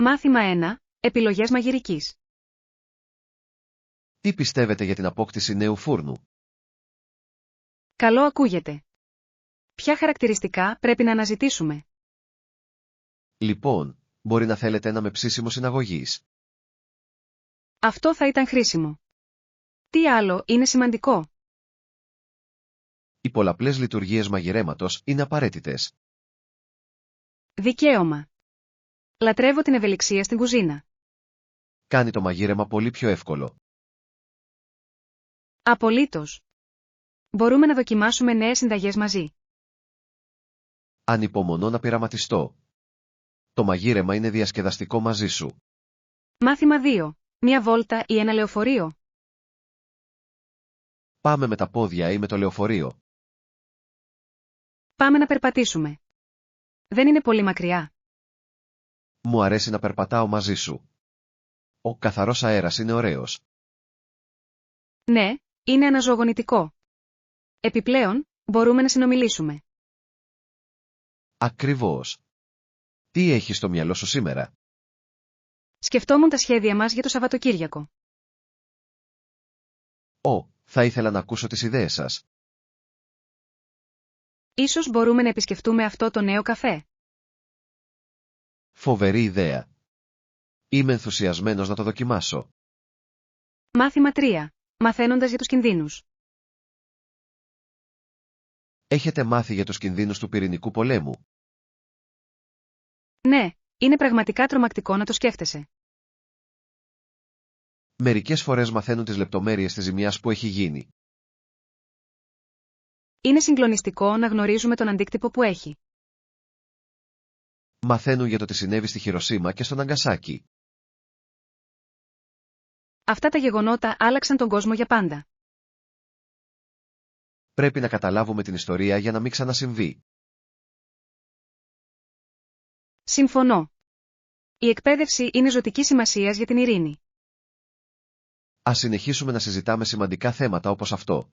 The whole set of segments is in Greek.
Μάθημα 1. Επιλογές μαγειρικής. Τι πιστεύετε για την απόκτηση νέου φούρνου? Καλό ακούγεται. Ποια χαρακτηριστικά πρέπει να αναζητήσουμε? Λοιπόν, μπορεί να θέλετε ένα με ψήσιμο συναγωγής. Αυτό θα ήταν χρήσιμο. Τι άλλο είναι σημαντικό? Οι πολλαπλές λειτουργίες μαγειρέματος είναι απαραίτητες. Δικαίωμα. Λατρεύω την ευελιξία στην κουζίνα. Κάνει το μαγείρεμα πολύ πιο εύκολο. Απολύτως. Μπορούμε να δοκιμάσουμε νέες συνταγές μαζί. Ανυπομονώ να πειραματιστώ. Το μαγείρεμα είναι διασκεδαστικό μαζί σου. Μάθημα 2. Μια βόλτα ή ένα λεωφορείο. Πάμε με τα πόδια ή με το λεωφορείο. Πάμε να περπατήσουμε. Δεν είναι πολύ μακριά. Μου αρέσει να περπατάω μαζί σου. Ο καθαρός αέρας είναι ωραίος. Ναι, είναι αναζωογονητικό. Επιπλέον, μπορούμε να συνομιλήσουμε. Ακριβώς. Τι έχεις στο μυαλό σου σήμερα? Σκεφτόμουν τα σχέδια μας για το Σαββατοκύριακο. Θα ήθελα να ακούσω τις ιδέες σας. Ίσως μπορούμε να επισκεφτούμε αυτό το νέο καφέ. Φοβερή ιδέα. Είμαι ενθουσιασμένος να το δοκιμάσω. Μάθημα 3. Μαθαίνοντας για τους κινδύνους. Έχετε μάθει για τους κινδύνους του πυρηνικού πολέμου? Ναι, είναι πραγματικά τρομακτικό να το σκέφτεσαι. Μερικές φορές μαθαίνουν τις λεπτομέρειες της ζημιάς που έχει γίνει. Είναι συγκλονιστικό να γνωρίζουμε τον αντίκτυπο που έχει. Μαθαίνουν για το τι συνέβη στη Χιροσίμα και στο Ναγκασάκι. Αυτά τα γεγονότα άλλαξαν τον κόσμο για πάντα. Πρέπει να καταλάβουμε την ιστορία για να μην ξανασυμβεί. Συμφωνώ. Η εκπαίδευση είναι ζωτικής σημασίας για την ειρήνη. Ας συνεχίσουμε να συζητάμε σημαντικά θέματα όπως αυτό.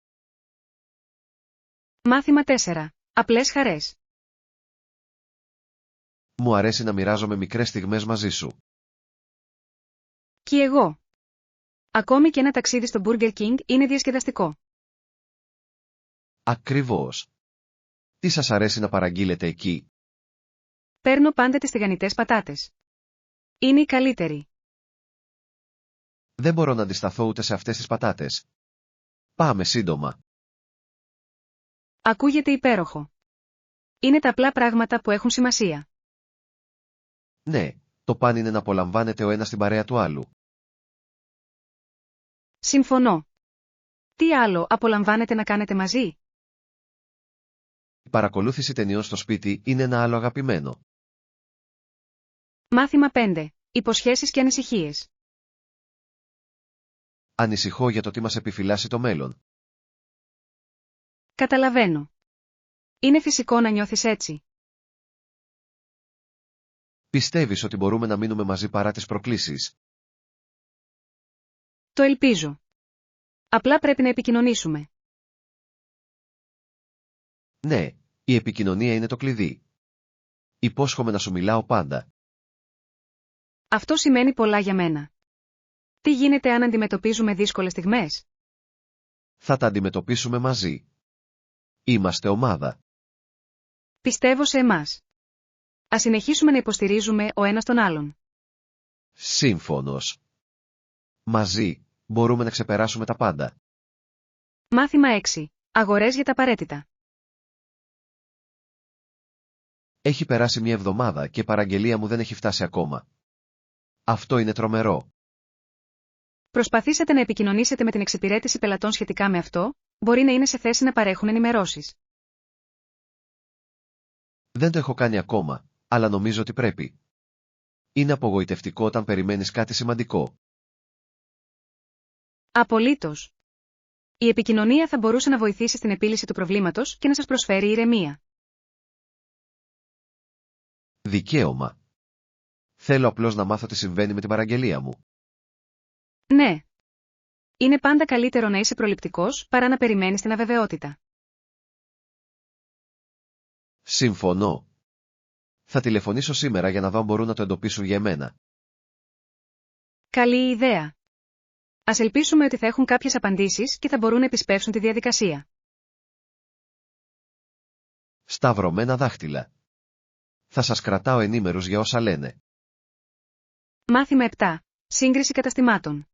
Μάθημα 4. Απλές χαρές. Μου αρέσει να μοιράζομαι μικρές στιγμές μαζί σου. Κι εγώ. Ακόμη και ένα ταξίδι στο Burger King είναι διασκεδαστικό. Ακριβώς. Τι σας αρέσει να παραγγείλετε εκεί? Παίρνω πάντα τις τηγανιτές πατάτες. Είναι η καλύτερη. Δεν μπορώ να αντισταθώ ούτε σε αυτές τις πατάτες. Πάμε σύντομα. Ακούγεται υπέροχο. Είναι τα απλά πράγματα που έχουν σημασία. Ναι, το παν είναι να απολαμβάνετε ο ένας την παρέα του άλλου. Συμφωνώ. Τι άλλο απολαμβάνετε να κάνετε μαζί? Η παρακολούθηση ταινιών στο σπίτι είναι ένα άλλο αγαπημένο. Μάθημα 5. Υποσχέσεις και ανησυχίες. Ανησυχώ για το τι μας επιφυλάσσει το μέλλον. Καταλαβαίνω. Είναι φυσικό να νιώθεις έτσι. Πιστεύεις ότι μπορούμε να μείνουμε μαζί παρά τις προκλήσεις? Το ελπίζω. Απλά πρέπει να επικοινωνήσουμε. Ναι, η επικοινωνία είναι το κλειδί. Υπόσχομαι να σου μιλάω πάντα. Αυτό σημαίνει πολλά για μένα. Τι γίνεται αν αντιμετωπίζουμε δύσκολες στιγμές? Θα τα αντιμετωπίσουμε μαζί. Είμαστε ομάδα. Πιστεύω σε εμάς. Ας συνεχίσουμε να υποστηρίζουμε ο ένας τον άλλον. Σύμφωνος. Μαζί, μπορούμε να ξεπεράσουμε τα πάντα. Μάθημα 6. Αγορές για τα απαραίτητα. Έχει περάσει μια εβδομάδα και η παραγγελία μου δεν έχει φτάσει ακόμα. Αυτό είναι τρομερό. Προσπαθήσατε να επικοινωνήσετε με την εξυπηρέτηση πελατών σχετικά με αυτό? Μπορεί να είναι σε θέση να παρέχουν ενημερώσεις. Δεν το έχω κάνει ακόμα, αλλά νομίζω ότι πρέπει. Είναι απογοητευτικό όταν περιμένεις κάτι σημαντικό. Απολύτως. Η επικοινωνία θα μπορούσε να βοηθήσει στην επίλυση του προβλήματος και να σας προσφέρει ηρεμία. Δικαίωμα. Θέλω απλώς να μάθω τι συμβαίνει με την παραγγελία μου. Ναι. Είναι πάντα καλύτερο να είσαι προληπτικός παρά να περιμένεις την αβεβαιότητα. Συμφωνώ. Θα τηλεφωνήσω σήμερα για να δω αν μπορούν να το εντοπίσουν για εμένα. Καλή ιδέα. Ας ελπίσουμε ότι θα έχουν κάποιες απαντήσεις και θα μπορούν να επισπεύσουν τη διαδικασία. Σταυρωμένα δάχτυλα. Θα σας κρατάω ενήμερους για όσα λένε. Μάθημα 7. Σύγκριση καταστημάτων.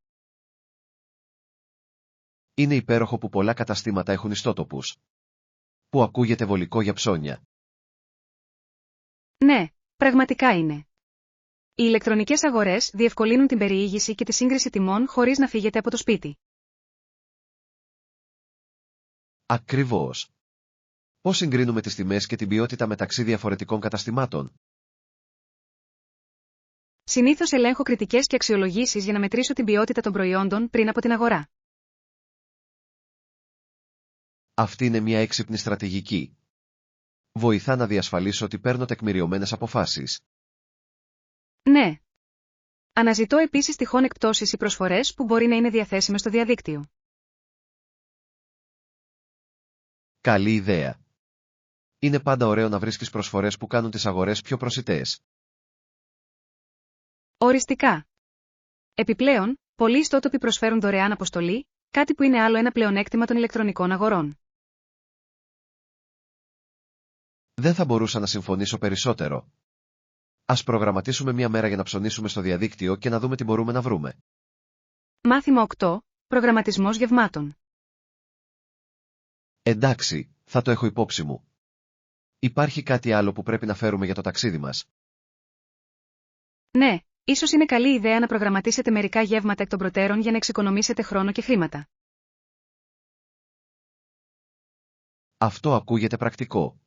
Είναι υπέροχο που πολλά καταστήματα έχουν ιστότοπους. Που ακούγεται βολικό για ψώνια. Ναι, πραγματικά είναι. Οι ηλεκτρονικές αγορές διευκολύνουν την περιήγηση και τη σύγκριση τιμών χωρίς να φύγετε από το σπίτι. Ακριβώς. Πώς συγκρίνουμε τις τιμές και την ποιότητα μεταξύ διαφορετικών καταστημάτων? Συνήθως ελέγχω κριτικές και αξιολογήσεις για να μετρήσω την ποιότητα των προϊόντων πριν από την αγορά. Αυτή είναι μια έξυπνη στρατηγική. Βοηθά να διασφαλίσω ότι παίρνω τεκμηριωμένες αποφάσεις. Ναι. Αναζητώ επίσης τυχόν εκπτώσεις ή προσφορές που μπορεί να είναι διαθέσιμες στο διαδίκτυο. Καλή ιδέα. Είναι πάντα ωραίο να βρίσκεις προσφορές που κάνουν τις αγορές πιο προσιτές. Οριστικά. Επιπλέον, πολλοί ιστότοποι προσφέρουν δωρεάν αποστολή, κάτι που είναι άλλο ένα πλεονέκτημα των ηλεκτρονικών αγορών. Δεν θα μπορούσα να συμφωνήσω περισσότερο. Ας προγραμματίσουμε μια μέρα για να ψωνίσουμε στο διαδίκτυο και να δούμε τι μπορούμε να βρούμε. Μάθημα 8. Προγραμματισμός γευμάτων. Εντάξει, θα το έχω υπόψη μου. Υπάρχει κάτι άλλο που πρέπει να φέρουμε για το ταξίδι μας? Ναι, ίσως είναι καλή ιδέα να προγραμματίσετε μερικά γεύματα εκ των προτέρων για να εξοικονομήσετε χρόνο και χρήματα. Αυτό ακούγεται πρακτικό.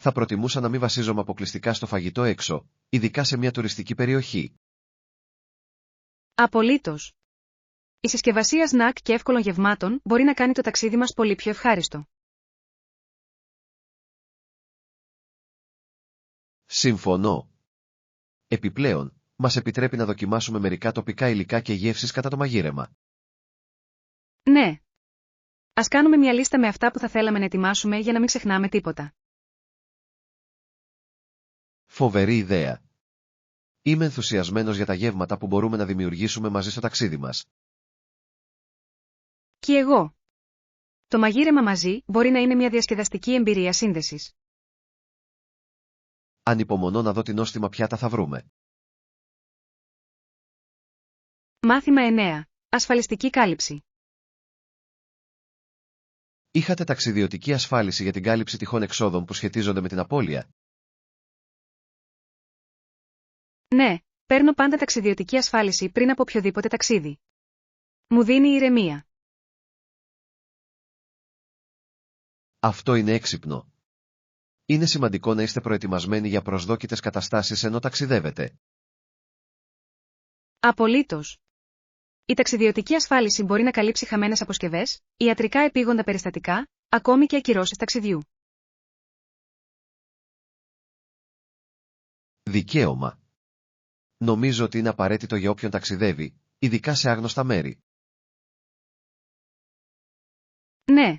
Θα προτιμούσα να μην βασίζομαι αποκλειστικά στο φαγητό έξω, ειδικά σε μια τουριστική περιοχή. Απολύτως. Η συσκευασία σνακ και εύκολων γευμάτων μπορεί να κάνει το ταξίδι μας πολύ πιο ευχάριστο. Συμφωνώ. Επιπλέον, μας επιτρέπει να δοκιμάσουμε μερικά τοπικά υλικά και γεύσεις κατά το μαγείρεμα. Ναι. Ας κάνουμε μια λίστα με αυτά που θα θέλαμε να ετοιμάσουμε για να μην ξεχνάμε τίποτα. Φοβερή ιδέα. Είμαι ενθουσιασμένος για τα γεύματα που μπορούμε να δημιουργήσουμε μαζί στο ταξίδι μας. Και εγώ. Το μαγείρεμα μαζί μπορεί να είναι μια διασκεδαστική εμπειρία σύνδεσης. Ανυπομονώ να δω τι νόστιμα πιάτα θα βρούμε. Μάθημα 9. Ασφαλιστική κάλυψη. Είχατε ταξιδιωτική ασφάλιση για την κάλυψη τυχόν εξόδων που σχετίζονται με την απώλεια? Ναι, παίρνω πάντα ταξιδιωτική ασφάλιση πριν από οποιοδήποτε ταξίδι. Μου δίνει ηρεμία. Αυτό είναι έξυπνο. Είναι σημαντικό να είστε προετοιμασμένοι για προσδόκητες καταστάσεις ενώ ταξιδεύετε. Απολύτως. Η ταξιδιωτική ασφάλιση μπορεί να καλύψει χαμένες αποσκευές, ιατρικά επίγοντα περιστατικά, ακόμη και ακυρώσεις ταξιδιού. Δικαίωμα. Νομίζω ότι είναι απαραίτητο για όποιον ταξιδεύει, ειδικά σε άγνωστα μέρη. Ναι.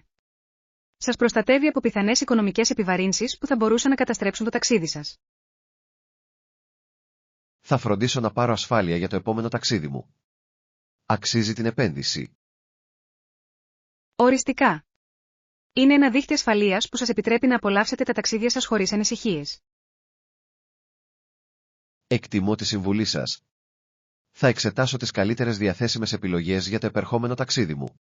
Σας προστατεύει από πιθανές οικονομικές επιβαρύνσεις που θα μπορούσαν να καταστρέψουν το ταξίδι σας. Θα φροντίσω να πάρω ασφάλεια για το επόμενο ταξίδι μου. Αξίζει την επένδυση. Οριστικά. Είναι ένα δίχτυ ασφαλείας που σας επιτρέπει να απολαύσετε τα ταξίδια σας χωρίς ανησυχίες. Εκτιμώ τη συμβουλή σας. Θα εξετάσω τις καλύτερες διαθέσιμες επιλογές για το επερχόμενο ταξίδι μου.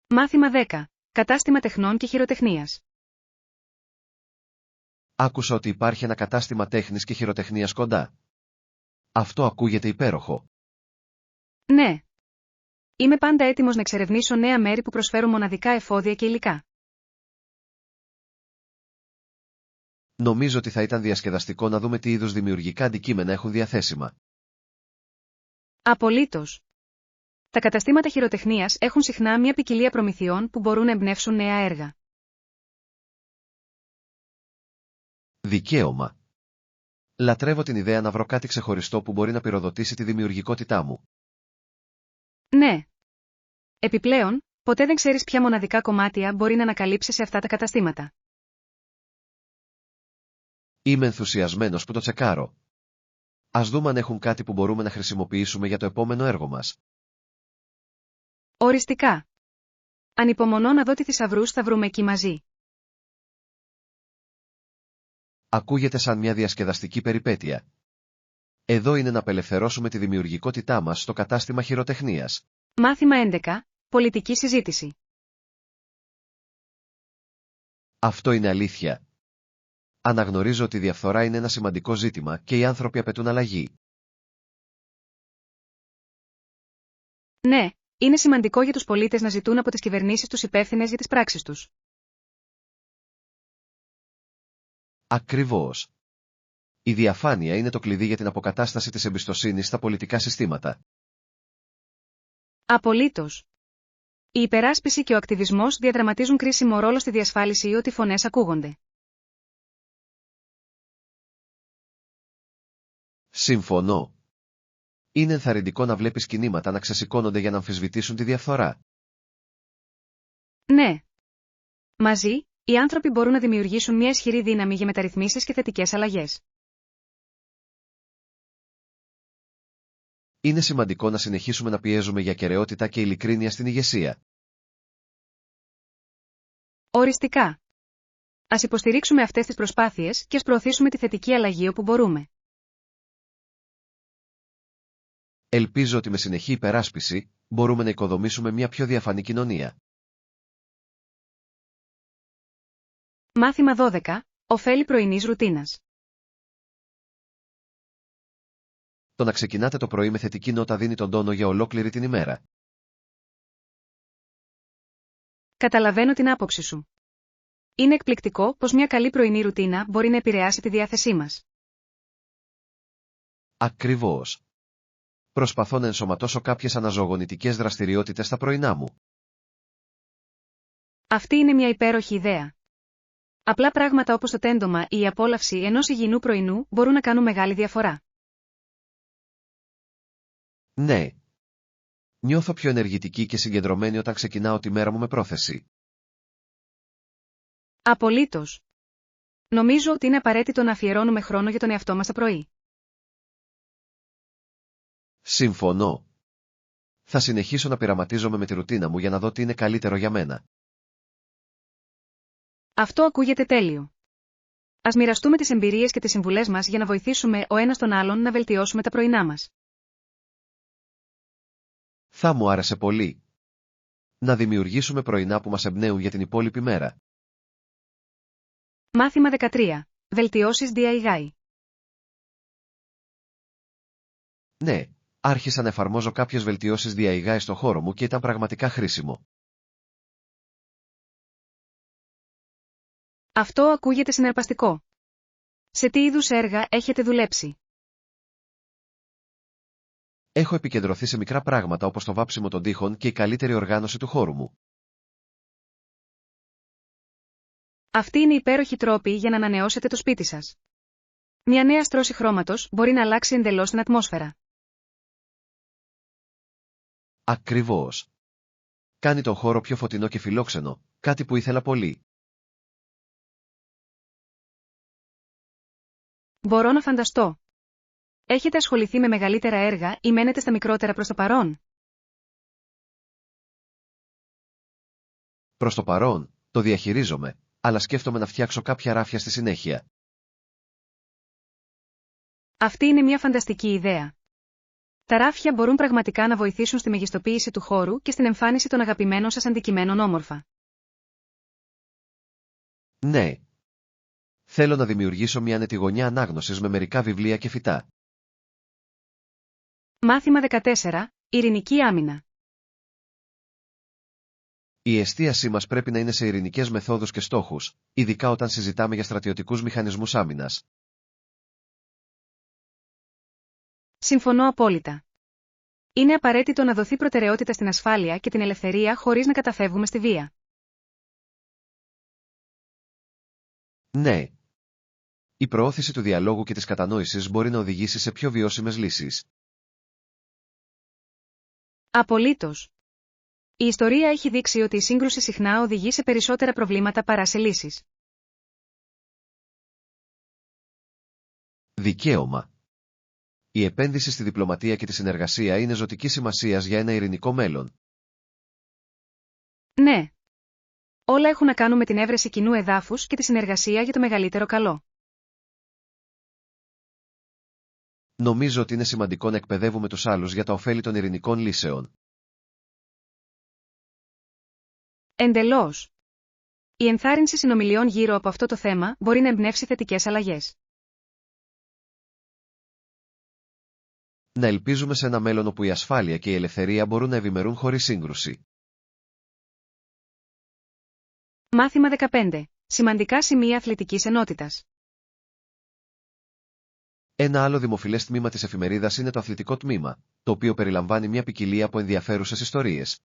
Μάθημα 10. Κατάστημα τεχνών και χειροτεχνίας. Άκουσα ότι υπάρχει ένα κατάστημα τέχνης και χειροτεχνίας κοντά. Αυτό ακούγεται υπέροχο. Ναι. Είμαι πάντα έτοιμος να εξερευνήσω νέα μέρη που προσφέρουν μοναδικά εφόδια και υλικά. Νομίζω ότι θα ήταν διασκεδαστικό να δούμε τι είδους δημιουργικά αντικείμενα έχουν διαθέσιμα. Απολύτως. Τα καταστήματα χειροτεχνίας έχουν συχνά μια ποικιλία προμηθειών που μπορούν να εμπνεύσουν νέα έργα. Δικαίωμα. Λατρεύω την ιδέα να βρω κάτι ξεχωριστό που μπορεί να πυροδοτήσει τη δημιουργικότητά μου. Ναι. Επιπλέον, ποτέ δεν ξέρεις ποια μοναδικά κομμάτια μπορεί να ανακαλύψεις σε αυτά τα καταστήματα. Είμαι ενθουσιασμένος που το τσεκάρω. Ας δούμε αν έχουν κάτι που μπορούμε να χρησιμοποιήσουμε για το επόμενο έργο μας. Οριστικά. Ανυπομονώ να δω τι θησαυρούς θα βρούμε εκεί μαζί. Ακούγεται σαν μια διασκεδαστική περιπέτεια. Εδώ είναι να απελευθερώσουμε τη δημιουργικότητά μας στο κατάστημα χειροτεχνίας. Μάθημα 11. Πολιτική συζήτηση. Αυτό είναι αλήθεια. Αναγνωρίζω ότι η διαφθορά είναι ένα σημαντικό ζήτημα και οι άνθρωποι απαιτούν αλλαγή. Ναι, είναι σημαντικό για τους πολίτες να ζητούν από τις κυβερνήσεις τους υπεύθυνες για τις πράξεις τους. Ακριβώς. Η διαφάνεια είναι το κλειδί για την αποκατάσταση της εμπιστοσύνης στα πολιτικά συστήματα. Απολύτως. Η υπεράσπιση και ο ακτιβισμός διαδραματίζουν κρίσιμο ρόλο στη διασφάλιση ότι οι φωνές ακούγονται. Συμφωνώ. Είναι ενθαρρυντικό να βλέπεις κινήματα να ξεσηκώνονται για να αμφισβητήσουν τη διαφθορά. Ναι. Μαζί, οι άνθρωποι μπορούν να δημιουργήσουν μια ισχυρή δύναμη για μεταρρυθμίσεις και θετικές αλλαγές. Είναι σημαντικό να συνεχίσουμε να πιέζουμε για ακεραιότητα και ειλικρίνεια στην ηγεσία. Οριστικά. Ας υποστηρίξουμε αυτές τις προσπάθειες και ας προωθήσουμε τη θετική αλλαγή όπου μπορούμε. Ελπίζω ότι με συνεχή υπεράσπιση μπορούμε να οικοδομήσουμε μια πιο διαφανή κοινωνία. Μάθημα 12. Ωφέλη πρωινής ρουτίνας. Το να ξεκινάτε το πρωί με θετική νότα δίνει τον τόνο για ολόκληρη την ημέρα. Καταλαβαίνω την άποψη σου. Είναι εκπληκτικό πως μια καλή πρωινή ρουτίνα μπορεί να επηρεάσει τη διάθεσή μας. Ακριβώς. Προσπαθώ να ενσωματώσω κάποιες αναζωογονητικές δραστηριότητες στα πρωινά μου. Αυτή είναι μια υπέροχη ιδέα. Απλά πράγματα όπως το τέντομα ή η απόλαυση ενός υγιεινού πρωινού μπορούν να κάνουν μεγάλη διαφορά. Ναι. Νιώθω πιο ενεργητική και συγκεντρωμένη όταν ξεκινάω τη μέρα μου με πρόθεση. Απολύτως. Νομίζω ότι είναι απαραίτητο να αφιερώνουμε χρόνο για τον εαυτό μας το πρωί. Συμφωνώ. Θα συνεχίσω να πειραματίζομαι με τη ρουτίνα μου για να δω τι είναι καλύτερο για μένα. Αυτό ακούγεται τέλειο. Ας μοιραστούμε τις εμπειρίες και τις συμβουλές μας για να βοηθήσουμε ο ένας τον άλλον να βελτιώσουμε τα πρωινά μας. Θα μου άρεσε πολύ. Να δημιουργήσουμε πρωινά που μας εμπνέουν για την υπόλοιπη μέρα. Μάθημα 13. Βελτιώσεις DIY. Ναι, άρχισα να εφαρμόζω κάποιες βελτιώσεις DIY στο χώρο μου και ήταν πραγματικά χρήσιμο. Αυτό ακούγεται συναρπαστικό. Σε τι είδους έργα έχετε δουλέψει? Έχω επικεντρωθεί σε μικρά πράγματα όπως το βάψιμο των τοίχων και η καλύτερη οργάνωση του χώρου μου. Αυτή είναι η υπέροχη τρόπη για να ανανεώσετε το σπίτι σας. Μια νέα στρώση χρώματος μπορεί να αλλάξει εντελώς την ατμόσφαιρα. Ακριβώς. Κάνει τον χώρο πιο φωτεινό και φιλόξενο, κάτι που ήθελα πολύ. Μπορώ να φανταστώ. Έχετε ασχοληθεί με μεγαλύτερα έργα ή μένετε στα μικρότερα προς το παρόν? Προς το παρόν, το διαχειρίζομαι, αλλά σκέφτομαι να φτιάξω κάποια ράφια στη συνέχεια. Αυτή είναι μια φανταστική ιδέα. Τα ράφια μπορούν πραγματικά να βοηθήσουν στη μεγιστοποίηση του χώρου και στην εμφάνιση των αγαπημένων σας αντικειμένων όμορφα. Ναι. Θέλω να δημιουργήσω μια ανετιγωνιά ανάγνωσης με μερικά βιβλία και φυτά. Μάθημα 14. Ειρηνική άμυνα. Η εστίασή μας πρέπει να είναι σε ειρηνικές μεθόδους και στόχους, ειδικά όταν συζητάμε για στρατιωτικούς μηχανισμούς άμυνας. Συμφωνώ απόλυτα. Είναι απαραίτητο να δοθεί προτεραιότητα στην ασφάλεια και την ελευθερία χωρίς να καταφεύγουμε στη βία. Ναι. Η προώθηση του διαλόγου και της κατανόησης μπορεί να οδηγήσει σε πιο βιώσιμες λύσεις. Απολύτως. Η ιστορία έχει δείξει ότι η σύγκρουση συχνά οδηγεί σε περισσότερα προβλήματα παρά σε λύσεις. Δικαίωμα. Η επένδυση στη διπλωματία και τη συνεργασία είναι ζωτικής σημασίας για ένα ειρηνικό μέλλον. Ναι. Όλα έχουν να κάνουν με την έβρεση κοινού εδάφους και τη συνεργασία για το μεγαλύτερο καλό. Νομίζω ότι είναι σημαντικό να εκπαιδεύουμε τους άλλους για τα ωφέλη των ειρηνικών λύσεων. Εντελώς. Η ενθάρρυνση συνομιλιών γύρω από αυτό το θέμα μπορεί να εμπνεύσει θετικές αλλαγές. Να ελπίζουμε σε ένα μέλλον όπου η ασφάλεια και η ελευθερία μπορούν να ευημερούν χωρίς σύγκρουση. Μάθημα 15. Σημαντικά σημεία αθλητικής ενότητας. Ένα άλλο δημοφιλές τμήμα της εφημερίδας είναι το αθλητικό τμήμα, το οποίο περιλαμβάνει μια ποικιλία από ενδιαφέρουσες ιστορίες.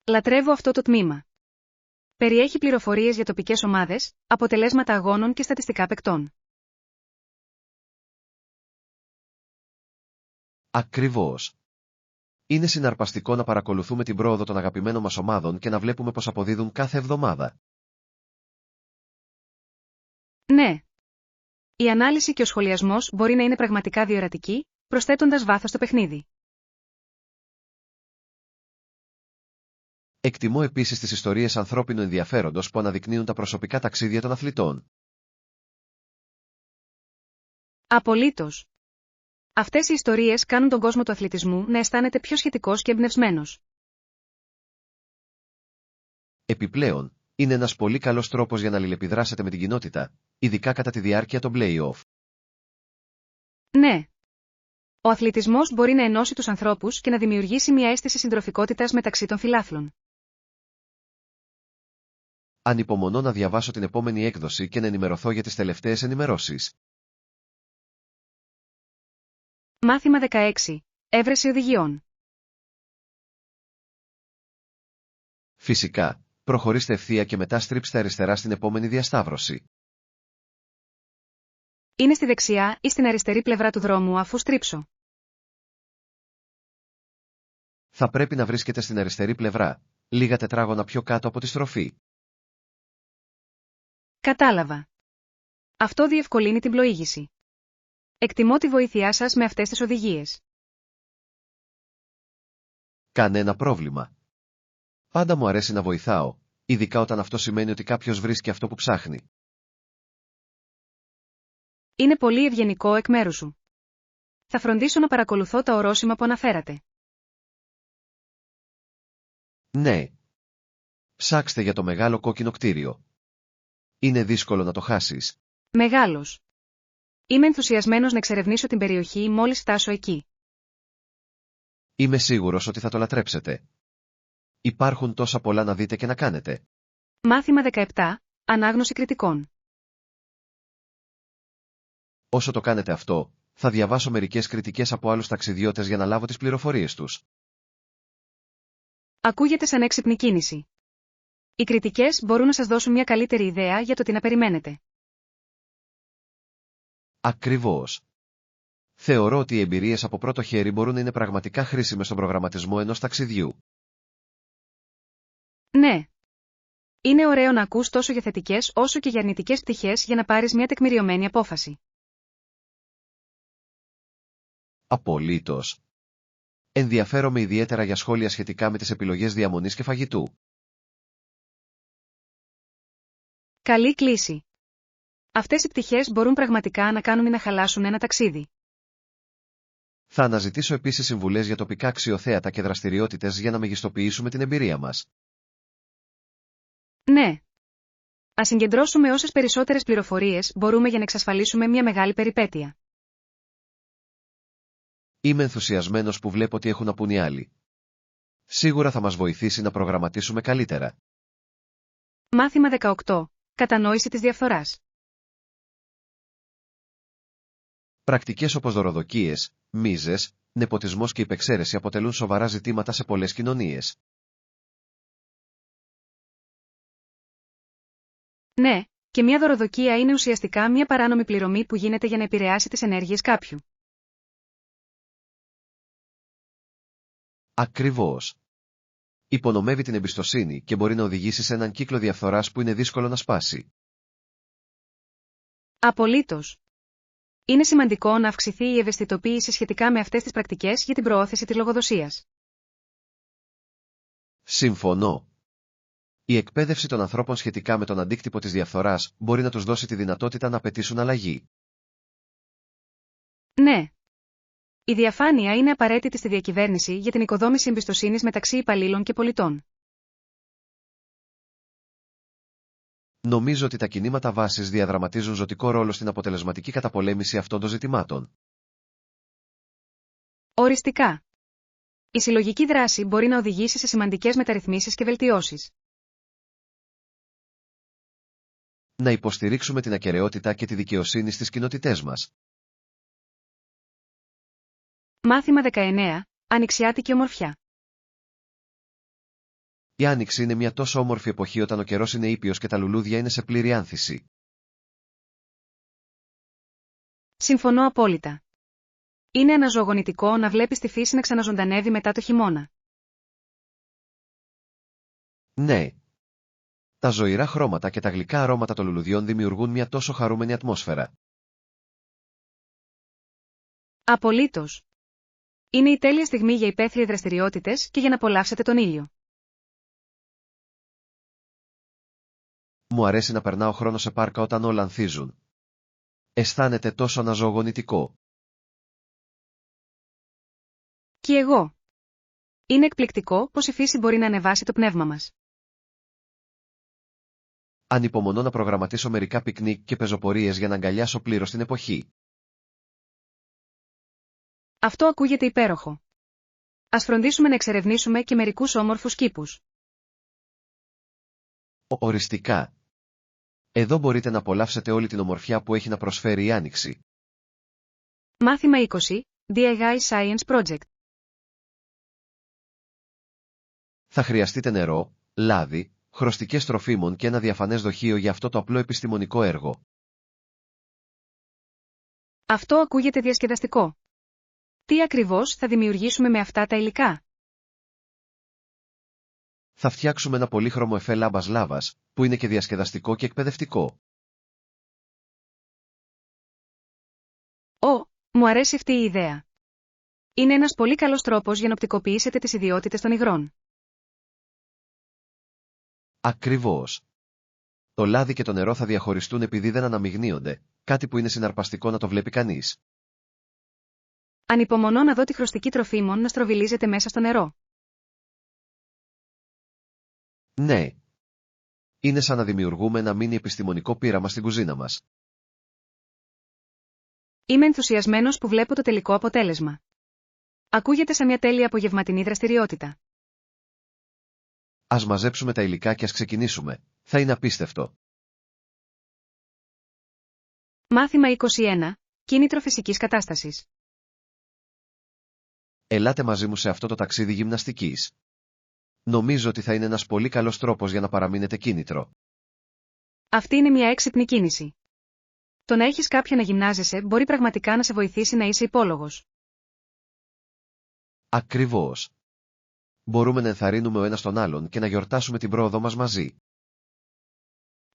Λατρεύω αυτό το τμήμα. Περιέχει πληροφορίες για τοπικές ομάδες, αποτελέσματα αγώνων και στατιστικά παικτών. Ακριβώς. Είναι συναρπαστικό να παρακολουθούμε την πρόοδο των αγαπημένων μας ομάδων και να βλέπουμε πως αποδίδουν κάθε εβδομάδα. Ναι. Η ανάλυση και ο σχολιασμός μπορεί να είναι πραγματικά διορατικοί, προσθέτοντας βάθος στο παιχνίδι. Εκτιμώ επίσης τις ιστορίες ανθρώπινου ενδιαφέροντος που αναδεικνύουν τα προσωπικά ταξίδια των αθλητών. Απολύτως. Αυτές οι ιστορίες κάνουν τον κόσμο του αθλητισμού να αισθάνεται πιο σχετικός και εμπνευσμένος. Επιπλέον, είναι ένας πολύ καλός τρόπος για να αλληλεπιδράσετε με την κοινότητα, ειδικά κατά τη διάρκεια των play-off. Ναι. Ο αθλητισμός μπορεί να ενώσει τους ανθρώπους και να δημιουργήσει μια αίσθηση συντροφικότητας μεταξύ των φιλάθλων. Ανυπομονώ να διαβάσω την επόμενη έκδοση και να ενημερωθώ για τις τελευταίες ενημερώσεις. Μάθημα 16. Έβρεση οδηγιών. Φυσικά, προχωρήστε ευθεία και μετά στρίψτε αριστερά στην επόμενη διασταύρωση. Είναι στη δεξιά ή στην αριστερή πλευρά του δρόμου αφού στρίψω. Θα πρέπει να βρίσκεται στην αριστερή πλευρά, λίγα τετράγωνα πιο κάτω από τη στροφή. Κατάλαβα. Αυτό διευκολύνει την πλοήγηση. Εκτιμώ τη βοήθειά σας με αυτές τις οδηγίες. Κανένα πρόβλημα. Πάντα μου αρέσει να βοηθάω, ειδικά όταν αυτό σημαίνει ότι κάποιος βρίσκει αυτό που ψάχνει. Είναι πολύ ευγενικό εκ μέρους σου. Θα φροντίσω να παρακολουθώ τα ορόσημα που αναφέρατε. Ναι. Ψάξτε για το μεγάλο κόκκινο κτίριο. Είναι δύσκολο να το χάσεις. Μεγάλος. Είμαι ενθουσιασμένος να εξερευνήσω την περιοχή μόλις φτάσω εκεί. Είμαι σίγουρος ότι θα το λατρέψετε. Υπάρχουν τόσα πολλά να δείτε και να κάνετε. Μάθημα 17. Ανάγνωση κριτικών. Όσο το κάνετε αυτό, θα διαβάσω μερικές κριτικές από άλλους ταξιδιώτες για να λάβω τις πληροφορίες τους. Ακούγεται σαν έξυπνη κίνηση. Οι κριτικές μπορούν να σας δώσουν μια καλύτερη ιδέα για το τι να περιμένετε. Ακριβώς. Θεωρώ ότι οι εμπειρίες από πρώτο χέρι μπορούν να είναι πραγματικά χρήσιμες στον προγραμματισμό ενός ταξιδιού. Ναι. Είναι ωραίο να ακούς τόσο για θετικές όσο και για αρνητικές πτυχές για να πάρεις μια τεκμηριωμένη απόφαση. Απολύτως. Ενδιαφέρομαι ιδιαίτερα για σχόλια σχετικά με τις επιλογές διαμονής και φαγητού. Καλή κλίση. Αυτές οι πτυχές μπορούν πραγματικά να κάνουν ή να χαλάσουν ένα ταξίδι. Θα αναζητήσω επίσης συμβουλές για τοπικά αξιοθέατα και δραστηριότητες για να μεγιστοποιήσουμε την εμπειρία μας. Ναι. Ας συγκεντρώσουμε όσες περισσότερες πληροφορίες μπορούμε για να εξασφαλίσουμε μια μεγάλη περιπέτεια. Είμαι ενθουσιασμένος που βλέπω τι έχουν να πούν οι άλλοι. Σίγουρα θα μας βοηθήσει να προγραμματίσουμε καλύτερα. Μάθημα 18. Κατανόηση της διαφθοράς. Πρακτικές όπως δωροδοκίες, μίζες, νεποτισμός και υπεξαίρεση αποτελούν σοβαρά ζητήματα σε πολλές κοινωνίες. Ναι, και μια δωροδοκία είναι ουσιαστικά μια παράνομη πληρωμή που γίνεται για να επηρεάσει τις ενέργειες κάποιου. Ακριβώς. Υπονομεύει την εμπιστοσύνη και μπορεί να οδηγήσει σε έναν κύκλο διαφθοράς που είναι δύσκολο να σπάσει. Απολύτως. Είναι σημαντικό να αυξηθεί η ευαισθητοποίηση σχετικά με αυτές τις πρακτικές για την προώθηση της λογοδοσίας. Συμφωνώ. Η εκπαίδευση των ανθρώπων σχετικά με τον αντίκτυπο της διαφθοράς μπορεί να τους δώσει τη δυνατότητα να απαιτήσουν αλλαγή. Ναι. Η διαφάνεια είναι απαραίτητη στη διακυβέρνηση για την οικοδόμηση εμπιστοσύνης μεταξύ υπαλλήλων και πολιτών. Νομίζω ότι τα κινήματα βάσης διαδραματίζουν ζωτικό ρόλο στην αποτελεσματική καταπολέμηση αυτών των ζητημάτων. Οριστικά. Η συλλογική δράση μπορεί να οδηγήσει σε σημαντικές μεταρρυθμίσεις και βελτιώσεις. Να υποστηρίξουμε την ακεραιότητα και τη δικαιοσύνη στις κοινότητές μας. Μάθημα 19. Ανοιξιάτικη ομορφιά. Η Άνοιξη είναι μια τόσο όμορφη εποχή όταν ο καιρός είναι ήπιος και τα λουλούδια είναι σε πλήρη άνθηση. Συμφωνώ απόλυτα. Είναι αναζωογονητικό να βλέπεις τη φύση να ξαναζωντανεύει μετά το χειμώνα. Ναι. Τα ζωηρά χρώματα και τα γλυκά αρώματα των λουλουδιών δημιουργούν μια τόσο χαρούμενη ατμόσφαιρα. Απολύτως. Είναι η τέλεια στιγμή για υπαίθριες δραστηριότητες και για να απολαύσετε τον ήλιο. Μου αρέσει να περνάω χρόνο σε πάρκα όταν όλα ανθίζουν. Αισθάνεται τόσο αναζωογονητικό. Κι εγώ. Είναι εκπληκτικό πως η φύση μπορεί να ανεβάσει το πνεύμα μας. Ανυπομονώ να προγραμματίσω μερικά πικνίκ και πεζοπορίες για να αγκαλιάσω πλήρως την εποχή. Αυτό ακούγεται υπέροχο. Ας φροντίσουμε να εξερευνήσουμε και μερικούς όμορφους κήπους. Οριστικά. Εδώ μπορείτε να απολαύσετε όλη την ομορφιά που έχει να προσφέρει η Άνοιξη. Μάθημα 20. DIY Science Project. Θα χρειαστείτε νερό, λάδι, χρωστικές τροφίμων και ένα διαφανές δοχείο για αυτό το απλό επιστημονικό έργο. Αυτό ακούγεται διασκεδαστικό. Τι ακριβώς θα δημιουργήσουμε με αυτά τα υλικά? Θα φτιάξουμε ένα πολύχρωμο εφέ λάμπας λάβας, που είναι και διασκεδαστικό και εκπαιδευτικό. Μου αρέσει αυτή η ιδέα. Είναι ένας πολύ καλός τρόπος για να οπτικοποιήσετε τις ιδιότητες των υγρών. Ακριβώς. Το λάδι και το νερό θα διαχωριστούν επειδή δεν αναμειγνύονται, κάτι που είναι συναρπαστικό να το βλέπει κανείς. Ανυπομονώ να δω τη χρωστική τροφίμων να στροβιλίζεται μέσα στο νερό. Ναι. Είναι σαν να δημιουργούμε ένα μίνι επιστημονικό πείραμα στην κουζίνα μας. Είμαι ενθουσιασμένος που βλέπω το τελικό αποτέλεσμα. Ακούγεται σαν μια τέλεια απογευματινή δραστηριότητα. Ας μαζέψουμε τα υλικά και ας ξεκινήσουμε. Θα είναι απίστευτο. Μάθημα 21. Κίνητρο φυσικής κατάστασης. Ελάτε μαζί μου σε αυτό το ταξίδι γυμναστικής. Νομίζω ότι θα είναι ένας πολύ καλός τρόπος για να παραμείνετε κίνητρο. Αυτή είναι μια έξυπνη κίνηση. Το να έχεις κάποιον να γυμνάζεσαι μπορεί πραγματικά να σε βοηθήσει να είσαι υπόλογος. Ακριβώς. Μπορούμε να ενθαρρύνουμε ο ένας τον άλλον και να γιορτάσουμε την πρόοδο μας μαζί.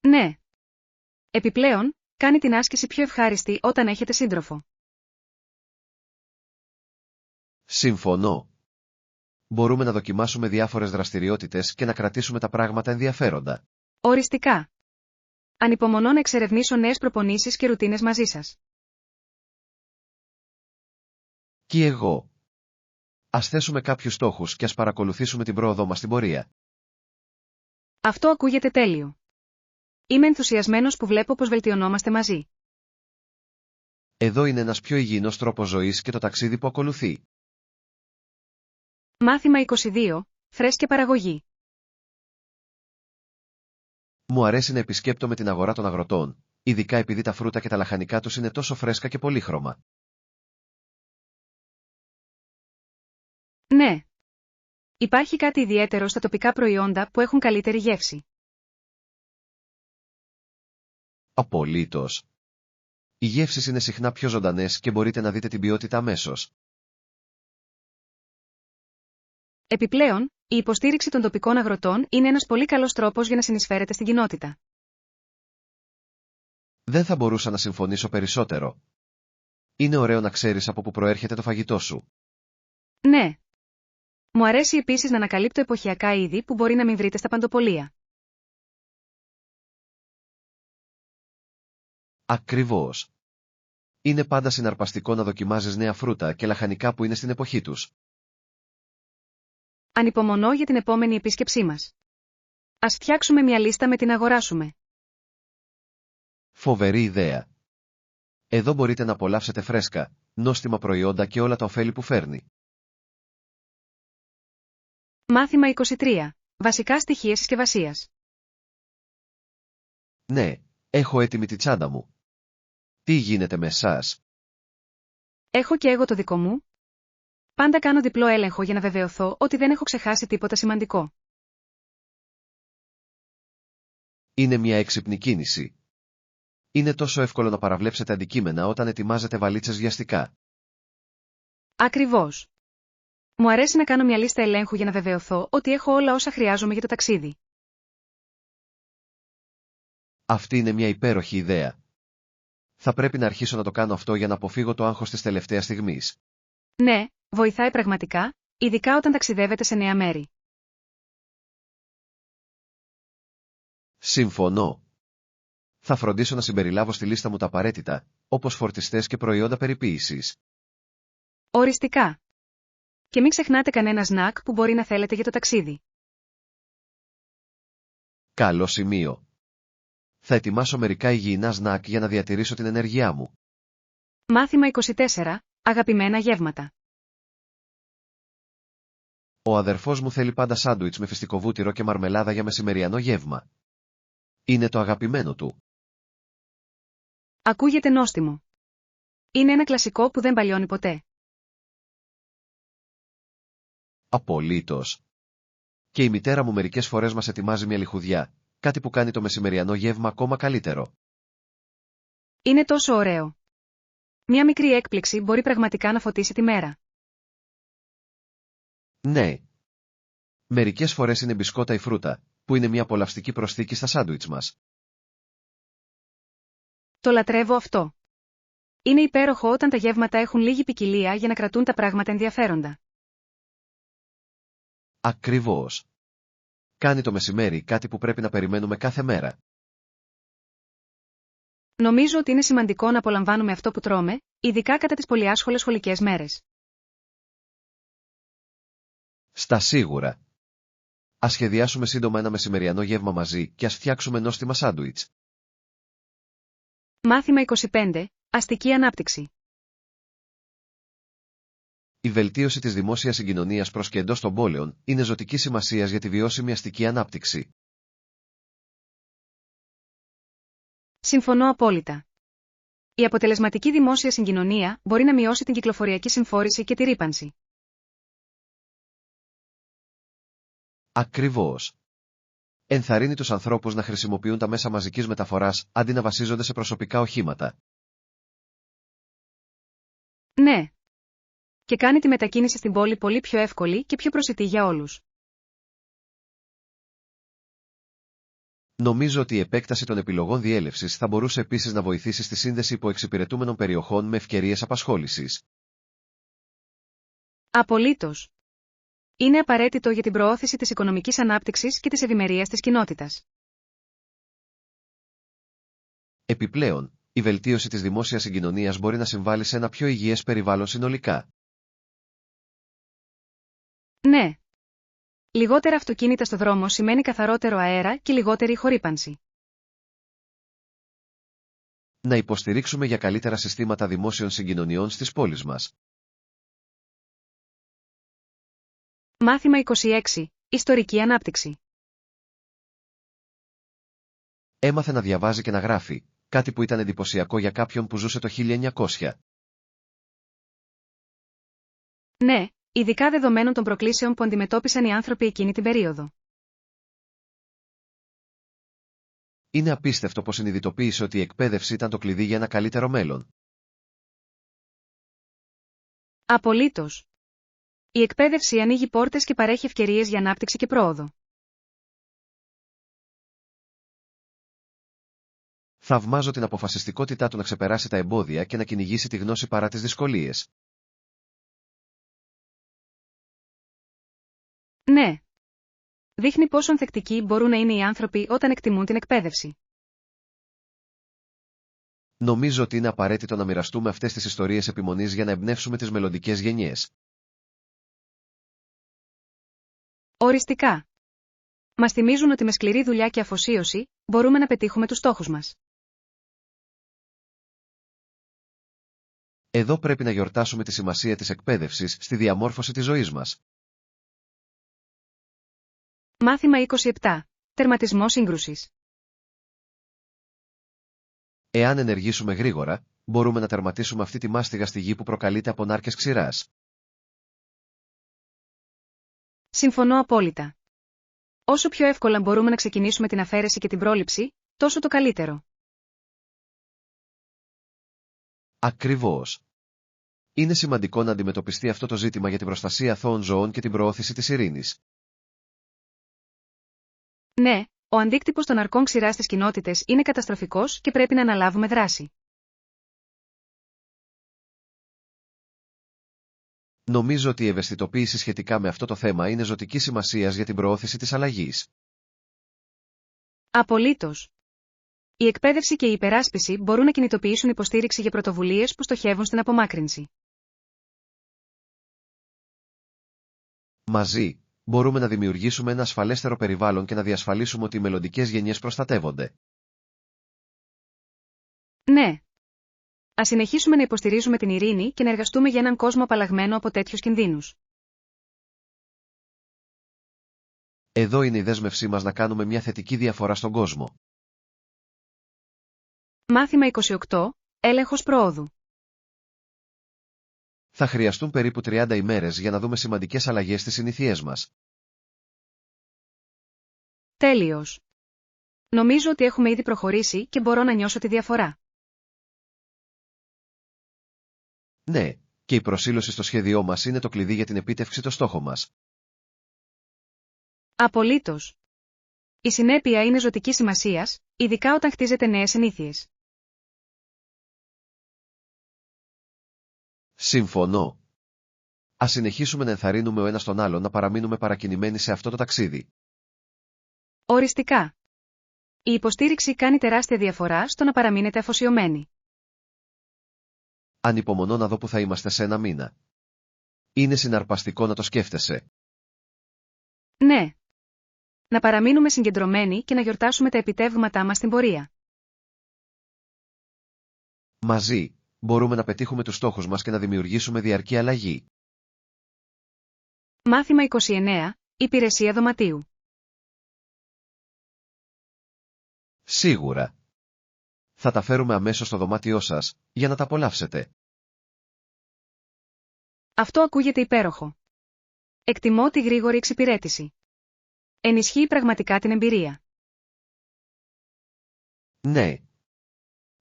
Ναι. Επιπλέον, κάνει την άσκηση πιο ευχάριστη όταν έχετε σύντροφο. Συμφωνώ. Μπορούμε να δοκιμάσουμε διάφορες δραστηριότητες και να κρατήσουμε τα πράγματα ενδιαφέροντα. Οριστικά. Ανυπομονώ να εξερευνήσω νέες προπονήσεις και ρουτίνες μαζί σας. Και εγώ. Ας θέσουμε κάποιους στόχους και ας παρακολουθήσουμε την πρόοδό μας στην πορεία. Αυτό ακούγεται τέλειο. Είμαι ενθουσιασμένος που βλέπω πως βελτιωνόμαστε μαζί. Εδώ είναι ένας πιο υγιεινός τρόπος ζωής και το ταξίδι που ακολουθεί. Μάθημα 22. Φρέσκια παραγωγή. Μου αρέσει να επισκέπτομαι την αγορά των αγροτών, ειδικά επειδή τα φρούτα και τα λαχανικά τους είναι τόσο φρέσκα και πολύχρωμα. Ναι. Υπάρχει κάτι ιδιαίτερο στα τοπικά προϊόντα που έχουν καλύτερη γεύση. Απολύτως. Οι γεύσεις είναι συχνά πιο ζωντανές και μπορείτε να δείτε την ποιότητα αμέσως. Επιπλέον, η υποστήριξη των τοπικών αγροτών είναι ένας πολύ καλός τρόπος για να συνεισφέρετε στην κοινότητα. Δεν θα μπορούσα να συμφωνήσω περισσότερο. Είναι ωραίο να ξέρεις από πού προέρχεται το φαγητό σου. Ναι. Μου αρέσει επίσης να ανακαλύπτω εποχιακά είδη που μπορεί να μην βρείτε στα παντοπολία. Ακριβώς. Είναι πάντα συναρπαστικό να δοκιμάζεις νέα φρούτα και λαχανικά που είναι στην εποχή τους. Ανυπομονώ για την επόμενη επίσκεψή μας. Ας φτιάξουμε μια λίστα με την αγοράσουμε. Φοβερή ιδέα. Εδώ μπορείτε να απολαύσετε φρέσκα, νόστιμα προϊόντα και όλα τα ωφέλη που φέρνει. Μάθημα 23. Βασικά στοιχεία συσκευασίας. Ναι, έχω έτοιμη τη τσάντα μου. Τι γίνεται με εσάς? Έχω και εγώ το δικό μου. Πάντα κάνω διπλό έλεγχο για να βεβαιωθώ ότι δεν έχω ξεχάσει τίποτα σημαντικό. Είναι μια έξυπνη κίνηση. Είναι τόσο εύκολο να παραβλέψετε αντικείμενα όταν ετοιμάζετε βαλίτσες βιαστικά. Ακριβώς. Μου αρέσει να κάνω μια λίστα ελέγχου για να βεβαιωθώ ότι έχω όλα όσα χρειάζομαι για το ταξίδι. Αυτή είναι μια υπέροχη ιδέα. Θα πρέπει να αρχίσω να το κάνω αυτό για να αποφύγω το άγχος της τελευταίας στιγμής. Ναι, βοηθάει πραγματικά, ειδικά όταν ταξιδεύετε σε νέα μέρη. Συμφωνώ. Θα φροντίσω να συμπεριλάβω στη λίστα μου τα απαραίτητα, όπως φορτιστές και προϊόντα περιποίησης. Οριστικά. Και μην ξεχνάτε κανένα σνακ που μπορεί να θέλετε για το ταξίδι. Καλό σημείο. Θα ετοιμάσω μερικά υγιεινά σνακ για να διατηρήσω την ενέργειά μου. Μάθημα 24. Αγαπημένα γεύματα. Ο αδερφός μου θέλει πάντα σάντουιτς με φιστικοβούτυρο και μαρμελάδα για μεσημεριανό γεύμα. Είναι το αγαπημένο του. Ακούγεται νόστιμο. Είναι ένα κλασικό που δεν παλιώνει ποτέ. Απολύτως. Και η μητέρα μου μερικές φορές μας ετοιμάζει μια λιχουδιά, κάτι που κάνει το μεσημεριανό γεύμα ακόμα καλύτερο. Είναι τόσο ωραίο. Μια μικρή έκπληξη μπορεί πραγματικά να φωτίσει τη μέρα. Ναι. Μερικές φορές είναι μπισκότα ή φρούτα, που είναι μια απολαυστική προσθήκη στα σάντουιτς μας. Το λατρεύω αυτό. Είναι υπέροχο όταν τα γεύματα έχουν λίγη ποικιλία για να κρατούν τα πράγματα ενδιαφέροντα. Ακριβώς. Κάνει το μεσημέρι κάτι που πρέπει να περιμένουμε κάθε μέρα. Νομίζω ότι είναι σημαντικό να απολαμβάνουμε αυτό που τρώμε, ειδικά κατά τις πολυάσχολες σχολικές μέρες. Στα σίγουρα. Ας σχεδιάσουμε σύντομα ένα μεσημεριανό γεύμα μαζί και ας φτιάξουμε νόστιμα σάντουιτς. Μάθημα 25. Αστική ανάπτυξη. Η βελτίωση της δημόσιας συγκοινωνίας προς και εντός των πόλεων είναι ζωτικής σημασίας για τη βιώσιμη αστική ανάπτυξη. Συμφωνώ απόλυτα. Η αποτελεσματική δημόσια συγκοινωνία μπορεί να μειώσει την κυκλοφοριακή συμφόρηση και τη ρύπανση. Ακριβώς. Ενθαρρύνει τους ανθρώπους να χρησιμοποιούν τα μέσα μαζικής μεταφοράς αντί να βασίζονται σε προσωπικά οχήματα. Ναι. Και κάνει τη μετακίνηση στην πόλη πολύ πιο εύκολη και πιο προσιτή για όλους. Νομίζω ότι η επέκταση των επιλογών διέλευσης θα μπορούσε επίσης να βοηθήσει στη σύνδεση υποεξυπηρετούμενων περιοχών με ευκαιρίες απασχόλησης. Απολύτως. Είναι απαραίτητο για την προώθηση της οικονομικής ανάπτυξης και της ευημερίας της κοινότητας. Επιπλέον, η βελτίωση της δημόσιας συγκοινωνίας μπορεί να συμβάλλει σε ένα πιο υγιές περιβάλλον συνολικά. Ναι. Λιγότερα αυτοκίνητα στο δρόμο σημαίνει καθαρότερο αέρα και λιγότερη χορύπανση. Να υποστηρίξουμε για καλύτερα συστήματα δημόσιων συγκοινωνιών στις πόλεις μας. Μάθημα 26. Ιστορική ανάπτυξη. Έμαθε να διαβάζει και να γράφει, κάτι που ήταν εντυπωσιακό για κάποιον που ζούσε το 1900. Ναι, ειδικά δεδομένων των προκλήσεων που αντιμετώπισαν οι άνθρωποι εκείνη την περίοδο. Είναι απίστευτο πως συνειδητοποίησε ότι η εκπαίδευση ήταν το κλειδί για ένα καλύτερο μέλλον. Απολύτως. Η εκπαίδευση ανοίγει πόρτες και παρέχει ευκαιρίες για ανάπτυξη και πρόοδο. Θαυμάζω την αποφασιστικότητά του να ξεπεράσει τα εμπόδια και να κυνηγήσει τη γνώση παρά τις δυσκολίες. Ναι. Δείχνει πόσο ανθεκτικοί μπορούν να είναι οι άνθρωποι όταν εκτιμούν την εκπαίδευση. Νομίζω ότι είναι απαραίτητο να μοιραστούμε αυτές τις ιστορίες επιμονής για να εμπνεύσουμε τις μελλοντικές γενιές. Οριστικά. Μας θυμίζουν ότι με σκληρή δουλειά και αφοσίωση, μπορούμε να πετύχουμε τους στόχους μας. Εδώ πρέπει να γιορτάσουμε τη σημασία της εκπαίδευσης στη διαμόρφωση της ζωής μας. Μάθημα 27. Τερματισμό σύγκρουσης. Εάν ενεργήσουμε γρήγορα, μπορούμε να τερματίσουμε αυτή τη μάστιγα στη γη που προκαλείται από νάρκες ξηράς. Συμφωνώ απόλυτα. Όσο πιο εύκολα μπορούμε να ξεκινήσουμε την αφαίρεση και την πρόληψη, τόσο το καλύτερο. Ακριβώς. Είναι σημαντικό να αντιμετωπιστεί αυτό το ζήτημα για την προστασία αθώων ζώων και την προώθηση της ειρήνης. Ναι, ο αντίκτυπος των αρκών ξηράς στις κοινότητες είναι καταστροφικός και πρέπει να αναλάβουμε δράση. Νομίζω ότι η ευαισθητοποίηση σχετικά με αυτό το θέμα είναι ζωτικής σημασίας για την προώθηση της αλλαγής. Απολύτως. Η εκπαίδευση και η υπεράσπιση μπορούν να κινητοποιήσουν υποστήριξη για πρωτοβουλίες που στοχεύουν στην απομάκρυνση. Μαζί, μπορούμε να δημιουργήσουμε ένα ασφαλέστερο περιβάλλον και να διασφαλίσουμε ότι οι μελλοντικές γενιές προστατεύονται. Ναι. Ας συνεχίσουμε να υποστηρίζουμε την ειρήνη και να εργαστούμε για έναν κόσμο απαλλαγμένο από τέτοιους κινδύνους. Εδώ είναι η δέσμευσή μας να κάνουμε μια θετική διαφορά στον κόσμο. Μάθημα 28. Έλεγχος προόδου. Θα χρειαστούν περίπου 30 ημέρες για να δούμε σημαντικές αλλαγές στις συνήθειές μας. Τέλειος. Νομίζω ότι έχουμε ήδη προχωρήσει και μπορώ να νιώσω τη διαφορά. Ναι, και η προσήλωση στο σχέδιό μας είναι το κλειδί για την επίτευξη των στόχων μας. Απολύτως. Η συνέπεια είναι ζωτικής σημασίας, ειδικά όταν χτίζετε νέες συνήθειες. Συμφωνώ. Ας συνεχίσουμε να ενθαρρύνουμε ο ένας τον άλλον να παραμείνουμε παρακινημένοι σε αυτό το ταξίδι. Οριστικά. Η υποστήριξη κάνει τεράστια διαφορά στο να παραμείνετε αφοσιωμένοι. Ανυπομονώ να δω που θα είμαστε σε ένα μήνα. Είναι συναρπαστικό να το σκέφτεσαι. Ναι. Να παραμείνουμε συγκεντρωμένοι και να γιορτάσουμε τα επιτεύγματά μας στην πορεία. Μαζί, μπορούμε να πετύχουμε τους στόχους μας και να δημιουργήσουμε διαρκή αλλαγή. Μάθημα 29. Υπηρεσία δωματίου. Σίγουρα. Θα τα φέρουμε αμέσως στο δωμάτιό σας, για να τα απολαύσετε. Αυτό ακούγεται υπέροχο. Εκτιμώ τη γρήγορη εξυπηρέτηση. Ενισχύει πραγματικά την εμπειρία. Ναι.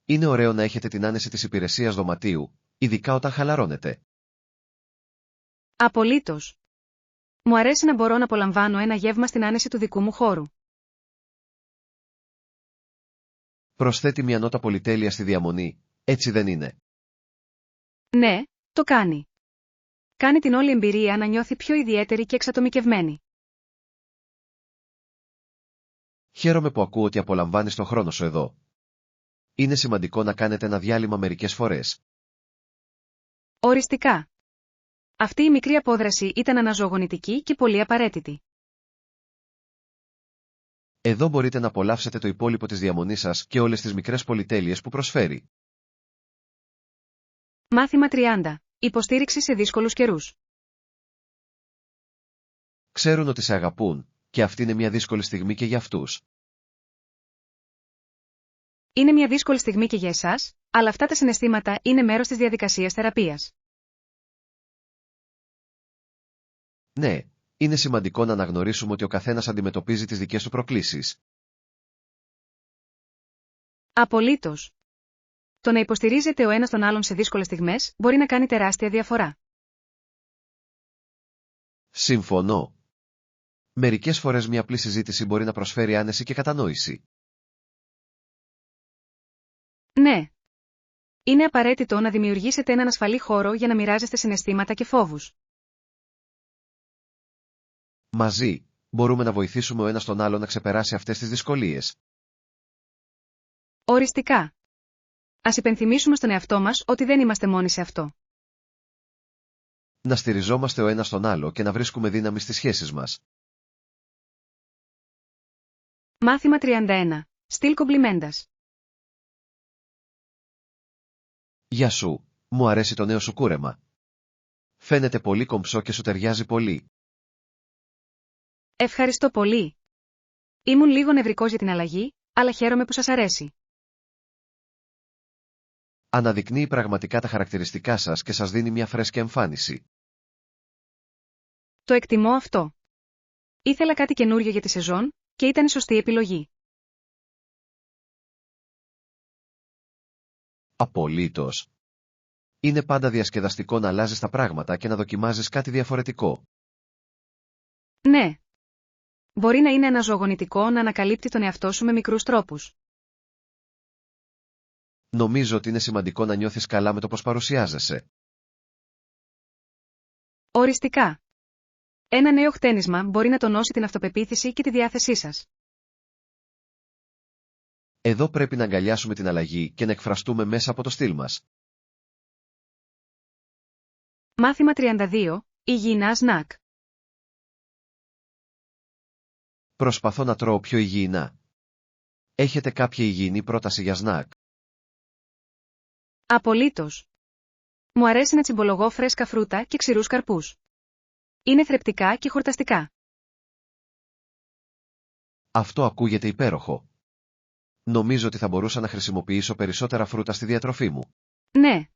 Είναι ωραίο να έχετε την άνεση της υπηρεσίας δωματίου, ειδικά όταν χαλαρώνετε. Απολύτως. Μου αρέσει να μπορώ να απολαμβάνω ένα γεύμα στην άνεση του δικού μου χώρου. Προσθέτει μια νότα πολυτέλεια στη διαμονή, έτσι δεν είναι? Ναι, το κάνει. Κάνει την όλη εμπειρία να νιώθει πιο ιδιαίτερη και εξατομικευμένη. Χαίρομαι που ακούω ότι απολαμβάνεις τον χρόνο σου εδώ. Είναι σημαντικό να κάνετε ένα διάλειμμα μερικές φορές. Οριστικά. Αυτή η μικρή απόδραση ήταν αναζωογονητική και πολύ απαραίτητη. Εδώ μπορείτε να απολαύσετε το υπόλοιπο της διαμονής σας και όλες τις μικρές πολυτέλειες που προσφέρει. Μάθημα 30. Υποστήριξη σε δύσκολους καιρούς. Ξέρουν ότι σε αγαπούν, και αυτή είναι μια δύσκολη στιγμή και για αυτούς. Είναι μια δύσκολη στιγμή και για εσάς, αλλά αυτά τα συναισθήματα είναι μέρος της διαδικασίας θεραπείας. Ναι, είναι σημαντικό να αναγνωρίσουμε ότι ο καθένας αντιμετωπίζει τις δικές του προκλήσεις. Απολύτως. Το να υποστηρίζετε ο ένας τον άλλον σε δύσκολες στιγμές μπορεί να κάνει τεράστια διαφορά. Συμφωνώ. Μερικές φορές μια απλή συζήτηση μπορεί να προσφέρει άνεση και κατανόηση. Ναι. Είναι απαραίτητο να δημιουργήσετε έναν ασφαλή χώρο για να μοιράζεστε συναισθήματα και φόβους. Μαζί, μπορούμε να βοηθήσουμε ο ένας τον άλλο να ξεπεράσει αυτές τις δυσκολίες. Οριστικά. Ας υπενθυμίσουμε στον εαυτό μας ότι δεν είμαστε μόνοι σε αυτό. Να στηριζόμαστε ο ένας τον άλλο και να βρίσκουμε δύναμη στις σχέσεις μας. Μάθημα 31. Στυλ κομπλιμέντας. Γεια σου, μου αρέσει το νέο σου κούρεμα. Φαίνεται πολύ κομψό και σου ταιριάζει πολύ. Ευχαριστώ πολύ. Ήμουν λίγο νευρικός για την αλλαγή, αλλά χαίρομαι που σας αρέσει. Αναδεικνύει πραγματικά τα χαρακτηριστικά σας και σας δίνει μια φρέσκια εμφάνιση. Το εκτιμώ αυτό. Ήθελα κάτι καινούριο για τη σεζόν, και ήταν η σωστή επιλογή. Απολύτως. Είναι πάντα διασκεδαστικό να αλλάζεις τα πράγματα και να δοκιμάζεις κάτι διαφορετικό. Ναι. Μπορεί να είναι αναζωογονητικό να ανακαλύπτει τον εαυτό σου με μικρούς τρόπους. Νομίζω ότι είναι σημαντικό να νιώθεις καλά με το πώς παρουσιάζεσαι. Οριστικά. Ένα νέο χτένισμα μπορεί να τονώσει την αυτοπεποίθηση και τη διάθεσή σας. Εδώ πρέπει να αγκαλιάσουμε την αλλαγή και να εκφραστούμε μέσα από το στυλ μας. Μάθημα 32. Υγιεινά σνακ. Προσπαθώ να τρώω πιο υγιεινά. Έχετε κάποια υγιεινή πρόταση για σνακ? Απολύτως. Μου αρέσει να τσιμπολογώ φρέσκα φρούτα και ξηρούς καρπούς. Είναι θρεπτικά και χορταστικά. Αυτό ακούγεται υπέροχο. Νομίζω ότι θα μπορούσα να χρησιμοποιήσω περισσότερα φρούτα στη διατροφή μου. Ναι.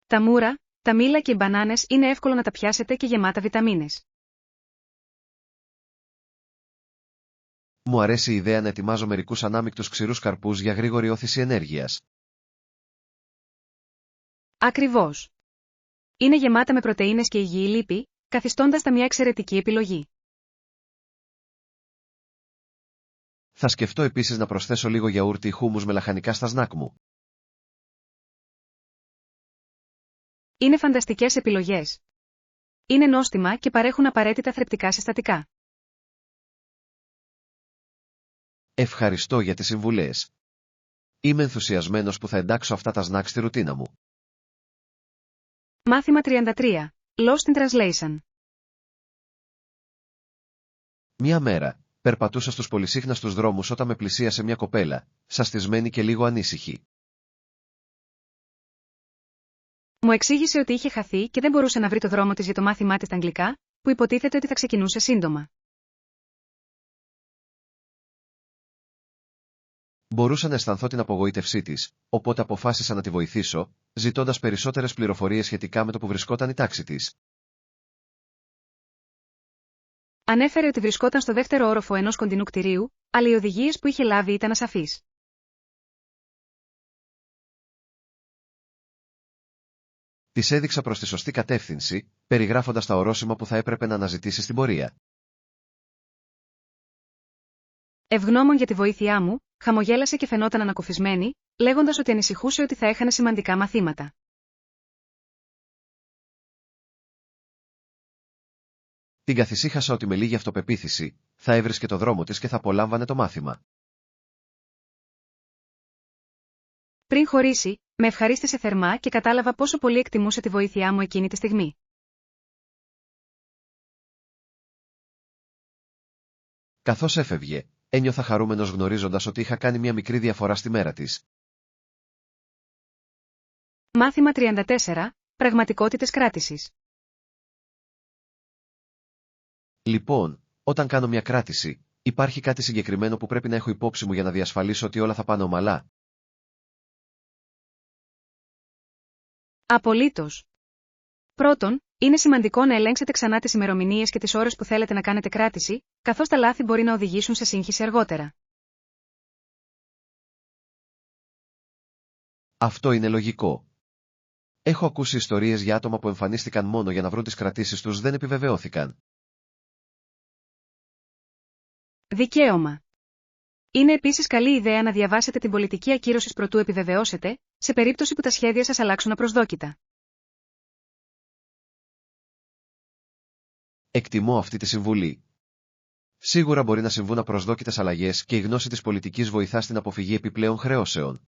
Τα μούρα, τα μήλα και οι μπανάνες είναι εύκολο να τα πιάσετε και γεμάτα βιταμίνες. Μου αρέσει η ιδέα να ετοιμάζω μερικούς ανάμεικτους ξηρούς καρπούς για γρήγορη όθηση ενέργειας. Ακριβώς. Είναι γεμάτα με πρωτεΐνες και υγιή λίπη, καθιστώντας τα μια εξαιρετική επιλογή. Θα σκεφτώ επίσης να προσθέσω λίγο γιαούρτι ή χούμους με λαχανικά στα σνακ μου. Είναι φανταστικές επιλογές. Είναι νόστιμα και παρέχουν απαραίτητα θρεπτικά συστατικά. Ευχαριστώ για τις συμβουλές. Είμαι ενθουσιασμένος που θα εντάξω αυτά τα σνακ στη ρουτίνα μου. Μάθημα 33. Lost in Translation. Μια μέρα, περπατούσα στους πολυσύχναστους δρόμους όταν με πλησίασε μια κοπέλα, σαστισμένη και λίγο ανήσυχη. Μου εξήγησε ότι είχε χαθεί και δεν μπορούσε να βρει το δρόμο της για το μάθημά της στα αγγλικά, που υποτίθεται ότι θα ξεκινούσε σύντομα. Μπορούσα να αισθανθώ την απογοήτευσή της, οπότε αποφάσισα να τη βοηθήσω, ζητώντας περισσότερες πληροφορίες σχετικά με το που βρισκόταν η τάξη της. Ανέφερε ότι βρισκόταν στο δεύτερο όροφο ενός κοντινού κτηρίου, αλλά οι οδηγίες που είχε λάβει ήταν ασαφείς. Της έδειξα προς τη σωστή κατεύθυνση, περιγράφοντας τα ορόσημα που θα έπρεπε να αναζητήσει στην πορεία. Ευγνώμων για τη βοήθειά μου, χαμογέλασε και φαινόταν ανακουφισμένη, λέγοντας ότι ανησυχούσε ότι θα έχανε σημαντικά μαθήματα. Την καθησύχασα ότι με λίγη αυτοπεποίθηση, θα έβρισκε το δρόμο της και θα απολάμβανε το μάθημα. Πριν χωρίσει, με ευχαρίστησε θερμά και κατάλαβα πόσο πολύ εκτιμούσε τη βοήθειά μου εκείνη τη στιγμή. Καθώς έφευγε, ένιωθα χαρούμενος γνωρίζοντας ότι είχα κάνει μια μικρή διαφορά στη μέρα της. Μάθημα 34. Πραγματικότητες κράτησης. Λοιπόν, όταν κάνω μια κράτηση, υπάρχει κάτι συγκεκριμένο που πρέπει να έχω υπόψη μου για να διασφαλίσω ότι όλα θα πάνε ομαλά? Απολύτως. Πρώτον, είναι σημαντικό να ελέγξετε ξανά τις ημερομηνίες και τις ώρες που θέλετε να κάνετε κράτηση, καθώς τα λάθη μπορεί να οδηγήσουν σε σύγχυση αργότερα. Αυτό είναι λογικό. Έχω ακούσει ιστορίες για άτομα που εμφανίστηκαν μόνο για να βρουν τις κρατήσεις τους δεν επιβεβαιώθηκαν. Δικαίωμα. Είναι επίσης καλή ιδέα να διαβάσετε την πολιτική ακύρωσης προτού επιβεβαιώσετε, σε περίπτωση που τα σχέδια σας αλλάξουν απροσδόκητα. Εκτιμώ αυτή τη συμβουλή. Σίγουρα μπορεί να συμβούν απροσδόκητες αλλαγές και η γνώση της πολιτικής βοηθά στην αποφυγή επιπλέον χρεώσεων.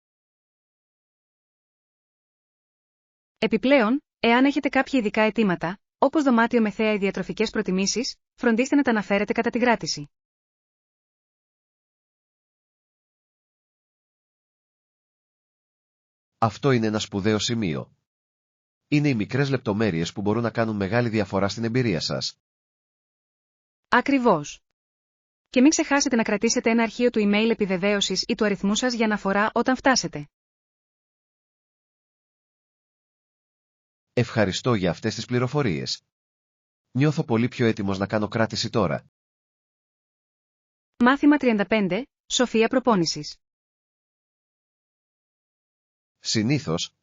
Επιπλέον, εάν έχετε κάποια ειδικά αιτήματα, όπως δωμάτιο με θέα ή διατροφικές προτιμήσεις, φροντίστε να τα αναφέρετε κατά τη κράτηση. Αυτό είναι ένα σπουδαίο σημείο. Είναι οι μικρές λεπτομέρειες που μπορούν να κάνουν μεγάλη διαφορά στην εμπειρία σας. Ακριβώς. Και μην ξεχάσετε να κρατήσετε ένα αρχείο του email επιβεβαίωσης ή του αριθμού σας για αναφορά όταν φτάσετε. Ευχαριστώ για αυτές τις πληροφορίες. Νιώθω πολύ πιο έτοιμος να κάνω κράτηση τώρα. Μάθημα 35. Σοφία προπόνησης.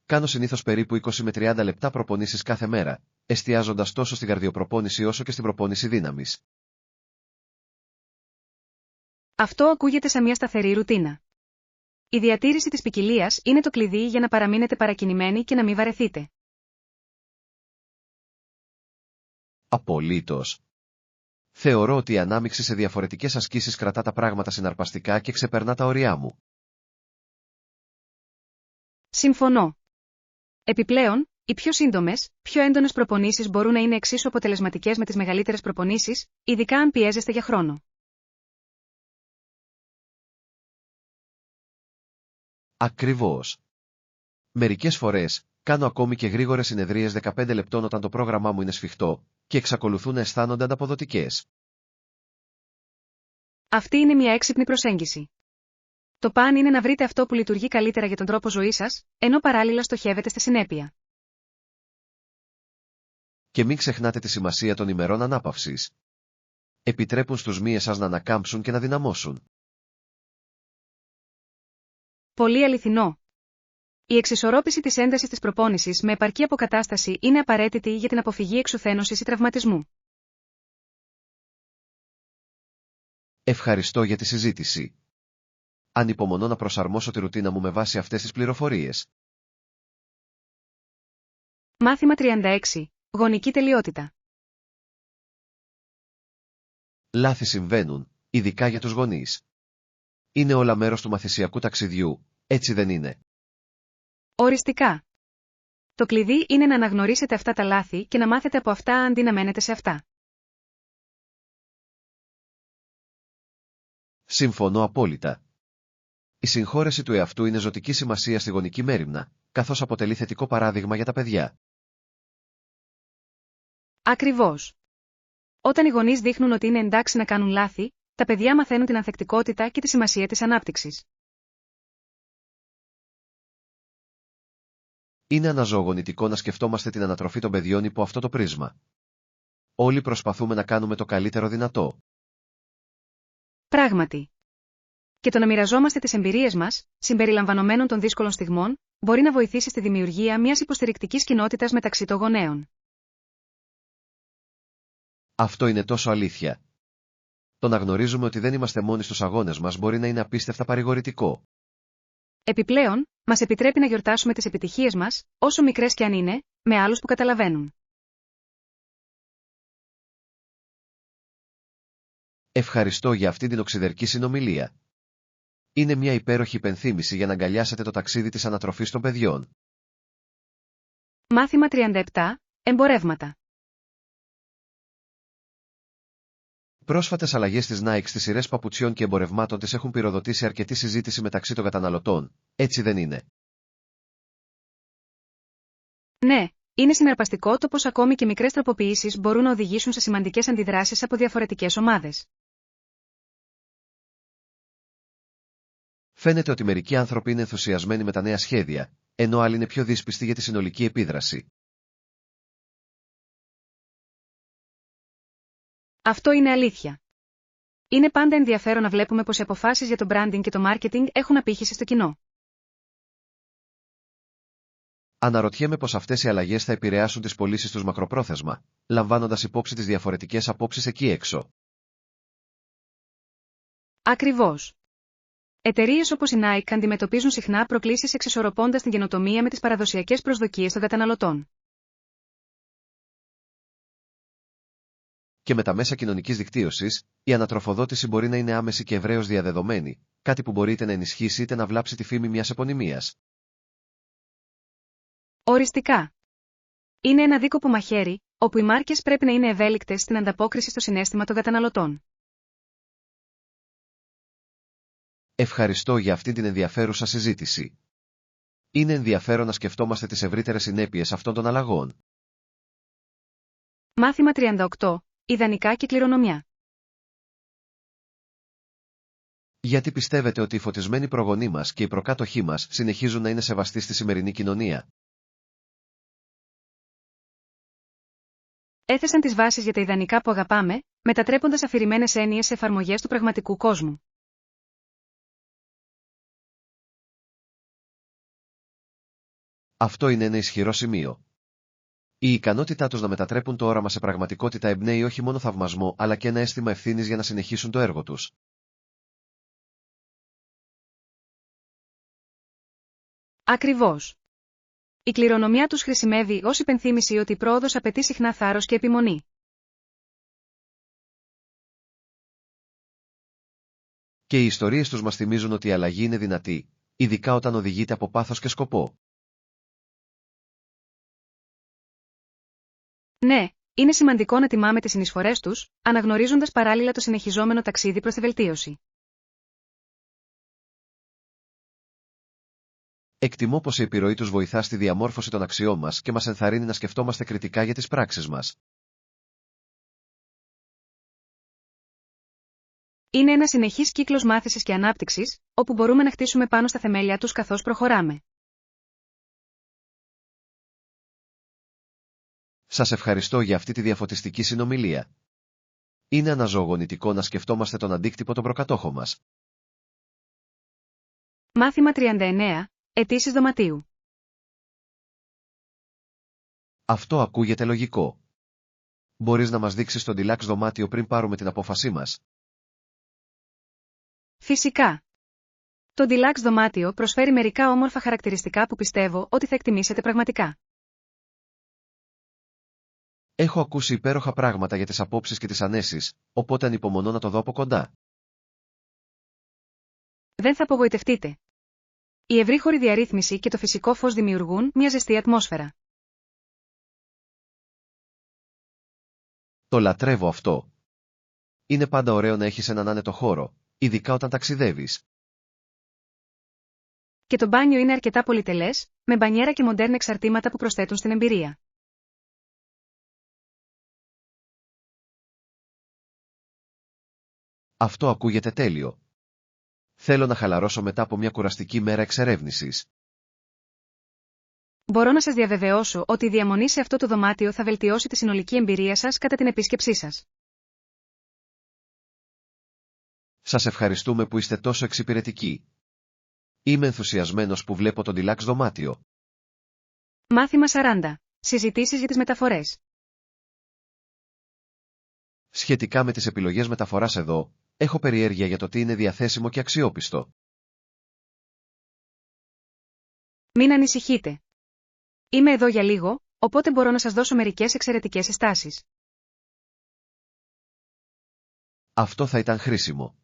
Κάνω συνήθως περίπου 20 με 30 λεπτά προπονήσεις κάθε μέρα, εστιάζοντας τόσο στην καρδιοπροπόνηση όσο και στην προπόνηση δύναμης. Αυτό ακούγεται σαν μια σταθερή ρουτίνα. Η διατήρηση της ποικιλίας είναι το κλειδί για να παραμείνετε παρακινημένοι και να μην βαρεθείτε. Απολύτως. Θεωρώ ότι η ανάμειξη σε διαφορετικές ασκήσεις κρατά τα πράγματα συναρπαστικά και ξεπερνά τα όρια μου. Συμφωνώ. Επιπλέον, οι πιο σύντομες, πιο έντονες προπονήσεις μπορούν να είναι εξίσου αποτελεσματικές με τις μεγαλύτερες προπονήσεις, ειδικά αν πιέζεστε για χρόνο. Ακριβώς. Μερικές φορές, κάνω ακόμη και γρήγορες συνεδρίες 15 λεπτών όταν το πρόγραμμά μου είναι σφιχτό, και εξακολουθούν να αισθάνονται ανταποδοτικές. Αυτή είναι μια έξυπνη προσέγγιση. Το παν είναι να βρείτε αυτό που λειτουργεί καλύτερα για τον τρόπο ζωής σας, ενώ παράλληλα στοχεύετε στη συνέπεια. Και μην ξεχνάτε τη σημασία των ημερών ανάπαυσης. Επιτρέπουν στους μύες σας να ανακάμψουν και να δυναμώσουν. Πολύ αληθινό. Η εξισορρόπηση της έντασης της προπόνησης με επαρκή αποκατάσταση είναι απαραίτητη για την αποφυγή εξουθένωσης ή τραυματισμού. Ευχαριστώ για τη συζήτηση. Ανυπομονώ να προσαρμόσω τη ρουτίνα μου με βάση αυτές τις πληροφορίες. Μάθημα 36. Γονική τελειότητα. Λάθη συμβαίνουν, ειδικά για τους γονείς. Είναι όλα μέρος του μαθησιακού ταξιδιού, έτσι δεν είναι? Οριστικά. Το κλειδί είναι να αναγνωρίσετε αυτά τα λάθη και να μάθετε από αυτά αντί να μένετε σε αυτά. Συμφωνώ απόλυτα. Η συγχώρεση του εαυτού είναι ζωτική σημασία στη γονική μέριμνα, καθώς αποτελεί θετικό παράδειγμα για τα παιδιά. Ακριβώς. Όταν οι γονείς δείχνουν ότι είναι εντάξει να κάνουν λάθη, τα παιδιά μαθαίνουν την ανθεκτικότητα και τη σημασία της ανάπτυξης. Είναι αναζωογονητικό να σκεφτόμαστε την ανατροφή των παιδιών υπό αυτό το πρίσμα. Όλοι προσπαθούμε να κάνουμε το καλύτερο δυνατό. Πράγματι. Και το να μοιραζόμαστε τις εμπειρίες μας, συμπεριλαμβανομένων των δύσκολων στιγμών, μπορεί να βοηθήσει στη δημιουργία μιας υποστηρικτικής κοινότητας μεταξύ των γονέων. Αυτό είναι τόσο αλήθεια. Το να γνωρίζουμε ότι δεν είμαστε μόνοι στους αγώνες μας μπορεί να είναι απίστευτα παρηγορητικό. Επιπλέον, μας επιτρέπει να γιορτάσουμε τις επιτυχίες μας, όσο μικρές κι αν είναι, με άλλους που καταλαβαίνουν. Ευχαριστώ για αυτή την οξυδερκή συνομιλία. Είναι μια υπέροχη υπενθύμηση για να αγκαλιάσετε το ταξίδι της ανατροφής των παιδιών. Μάθημα 37. Εμπορεύματα. Πρόσφατες αλλαγές της Nike στις σειρές παπουτσιών και εμπορευμάτων της έχουν πυροδοτήσει αρκετή συζήτηση μεταξύ των καταναλωτών, έτσι δεν είναι? Ναι, είναι συναρπαστικό το πως ακόμη και μικρές τροποποιήσεις μπορούν να οδηγήσουν σε σημαντικές αντιδράσεις από διαφορετικές ομάδες. Φαίνεται ότι μερικοί άνθρωποι είναι ενθουσιασμένοι με τα νέα σχέδια, ενώ άλλοι είναι πιο δύσπιστοι για τη συνολική επίδραση. Αυτό είναι αλήθεια. Είναι πάντα ενδιαφέρον να βλέπουμε πως οι αποφάσεις για το branding και το marketing έχουν απήχηση στο κοινό. Αναρωτιέμαι πως αυτές οι αλλαγές θα επηρεάσουν τις πωλήσεις τους μακροπρόθεσμα, λαμβάνοντας υπόψη τις διαφορετικές απόψεις εκεί έξω. Ακριβώς. Εταιρείες όπως η Nike αντιμετωπίζουν συχνά προκλήσεις εξισορροπώντας την καινοτομία με τις παραδοσιακές προσδοκίες των καταναλωτών. Και με τα μέσα κοινωνικής δικτύωσης, η ανατροφοδότηση μπορεί να είναι άμεση και ευρέως διαδεδομένη, κάτι που μπορείτε να ενισχύσει είτε να βλάψει τη φήμη μιας επωνυμίας. Οριστικά. Είναι ένα δίκοπο μαχαίρι, όπου οι μάρκες πρέπει να είναι ευέλικτες στην ανταπόκριση στο συναίσθημα των καταναλωτών. Ευχαριστώ για αυτή την ενδιαφέρουσα συζήτηση. Είναι ενδιαφέρον να σκεφτόμαστε τις ευρύτερες συνέπειες αυτών των αλλαγών. Μάθημα 38. Ιδανικά και κληρονομιά. Γιατί πιστεύετε ότι οι φωτισμένοι προγονείς μας και οι προκάτοχοί μας συνεχίζουν να είναι σεβαστοί στη σημερινή κοινωνία? Έθεσαν τις βάσεις για τα ιδανικά που αγαπάμε, μετατρέποντας αφηρημένες έννοιες σε εφαρμογές του πραγματικού κόσμου. Αυτό είναι ένα ισχυρό σημείο. Η ικανότητά τους να μετατρέπουν το όραμα σε πραγματικότητα εμπνέει όχι μόνο θαυμασμό αλλά και ένα αίσθημα ευθύνης για να συνεχίσουν το έργο τους. Ακριβώς. Η κληρονομιά τους χρησιμεύει ως υπενθύμηση ότι η πρόοδος απαιτεί συχνά θάρρος και επιμονή. Και οι ιστορίες τους μας θυμίζουν ότι η αλλαγή είναι δυνατή, ειδικά όταν οδηγείται από πάθος και σκοπό. Ναι, είναι σημαντικό να τιμάμε τις συνεισφορές τους, αναγνωρίζοντας παράλληλα το συνεχιζόμενο ταξίδι προς τη βελτίωση. Εκτιμώ πως η επιρροή τους βοηθά στη διαμόρφωση των αξιών μας και μας ενθαρρύνει να σκεφτόμαστε κριτικά για τις πράξεις μας. Είναι ένα συνεχής κύκλος μάθησης και ανάπτυξης, όπου μπορούμε να χτίσουμε πάνω στα θεμέλια τους καθώς προχωράμε. Σας ευχαριστώ για αυτή τη διαφωτιστική συνομιλία. Είναι αναζωογονητικό να σκεφτόμαστε τον αντίκτυπο των προκατόχων μας. Μάθημα 39. Αιτήσεις δωματίου. Αυτό ακούγεται λογικό. Μπορείς να μας δείξεις το deluxe δωμάτιο πριν πάρουμε την απόφασή μας? Φυσικά. Το deluxe δωμάτιο προσφέρει μερικά όμορφα χαρακτηριστικά που πιστεύω ότι θα εκτιμήσετε πραγματικά. Έχω ακούσει υπέροχα πράγματα για τις απόψεις και τις ανέσεις, οπότε ανυπομονώ να το δω από κοντά. Δεν θα απογοητευτείτε. Η ευρύχωρη διαρρύθμιση και το φυσικό φως δημιουργούν μια ζεστή ατμόσφαιρα. Το λατρεύω αυτό. Είναι πάντα ωραίο να έχεις έναν άνετο χώρο, ειδικά όταν ταξιδεύεις. Και το μπάνιο είναι αρκετά πολυτελές, με μπανιέρα και μοντέρνα εξαρτήματα που προσθέτουν στην εμπειρία. Αυτό ακούγεται τέλειο. Θέλω να χαλαρώσω μετά από μια κουραστική μέρα εξερεύνησης. Μπορώ να σας διαβεβαιώσω ότι η διαμονή σε αυτό το δωμάτιο θα βελτιώσει τη συνολική εμπειρία σας κατά την επίσκεψή σας. Σας ευχαριστούμε που είστε τόσο εξυπηρετικοί. Είμαι ενθουσιασμένος που βλέπω το deluxe δωμάτιο. Μάθημα 40. Συζητήσεις για τις μεταφορές. Σχετικά με τις επιλογές μεταφοράς εδώ, έχω περιέργεια για το τι είναι διαθέσιμο και αξιόπιστο. Μην ανησυχείτε. Είμαι εδώ για λίγο, οπότε μπορώ να σας δώσω μερικές εξαιρετικές συστάσεις. Αυτό θα ήταν χρήσιμο.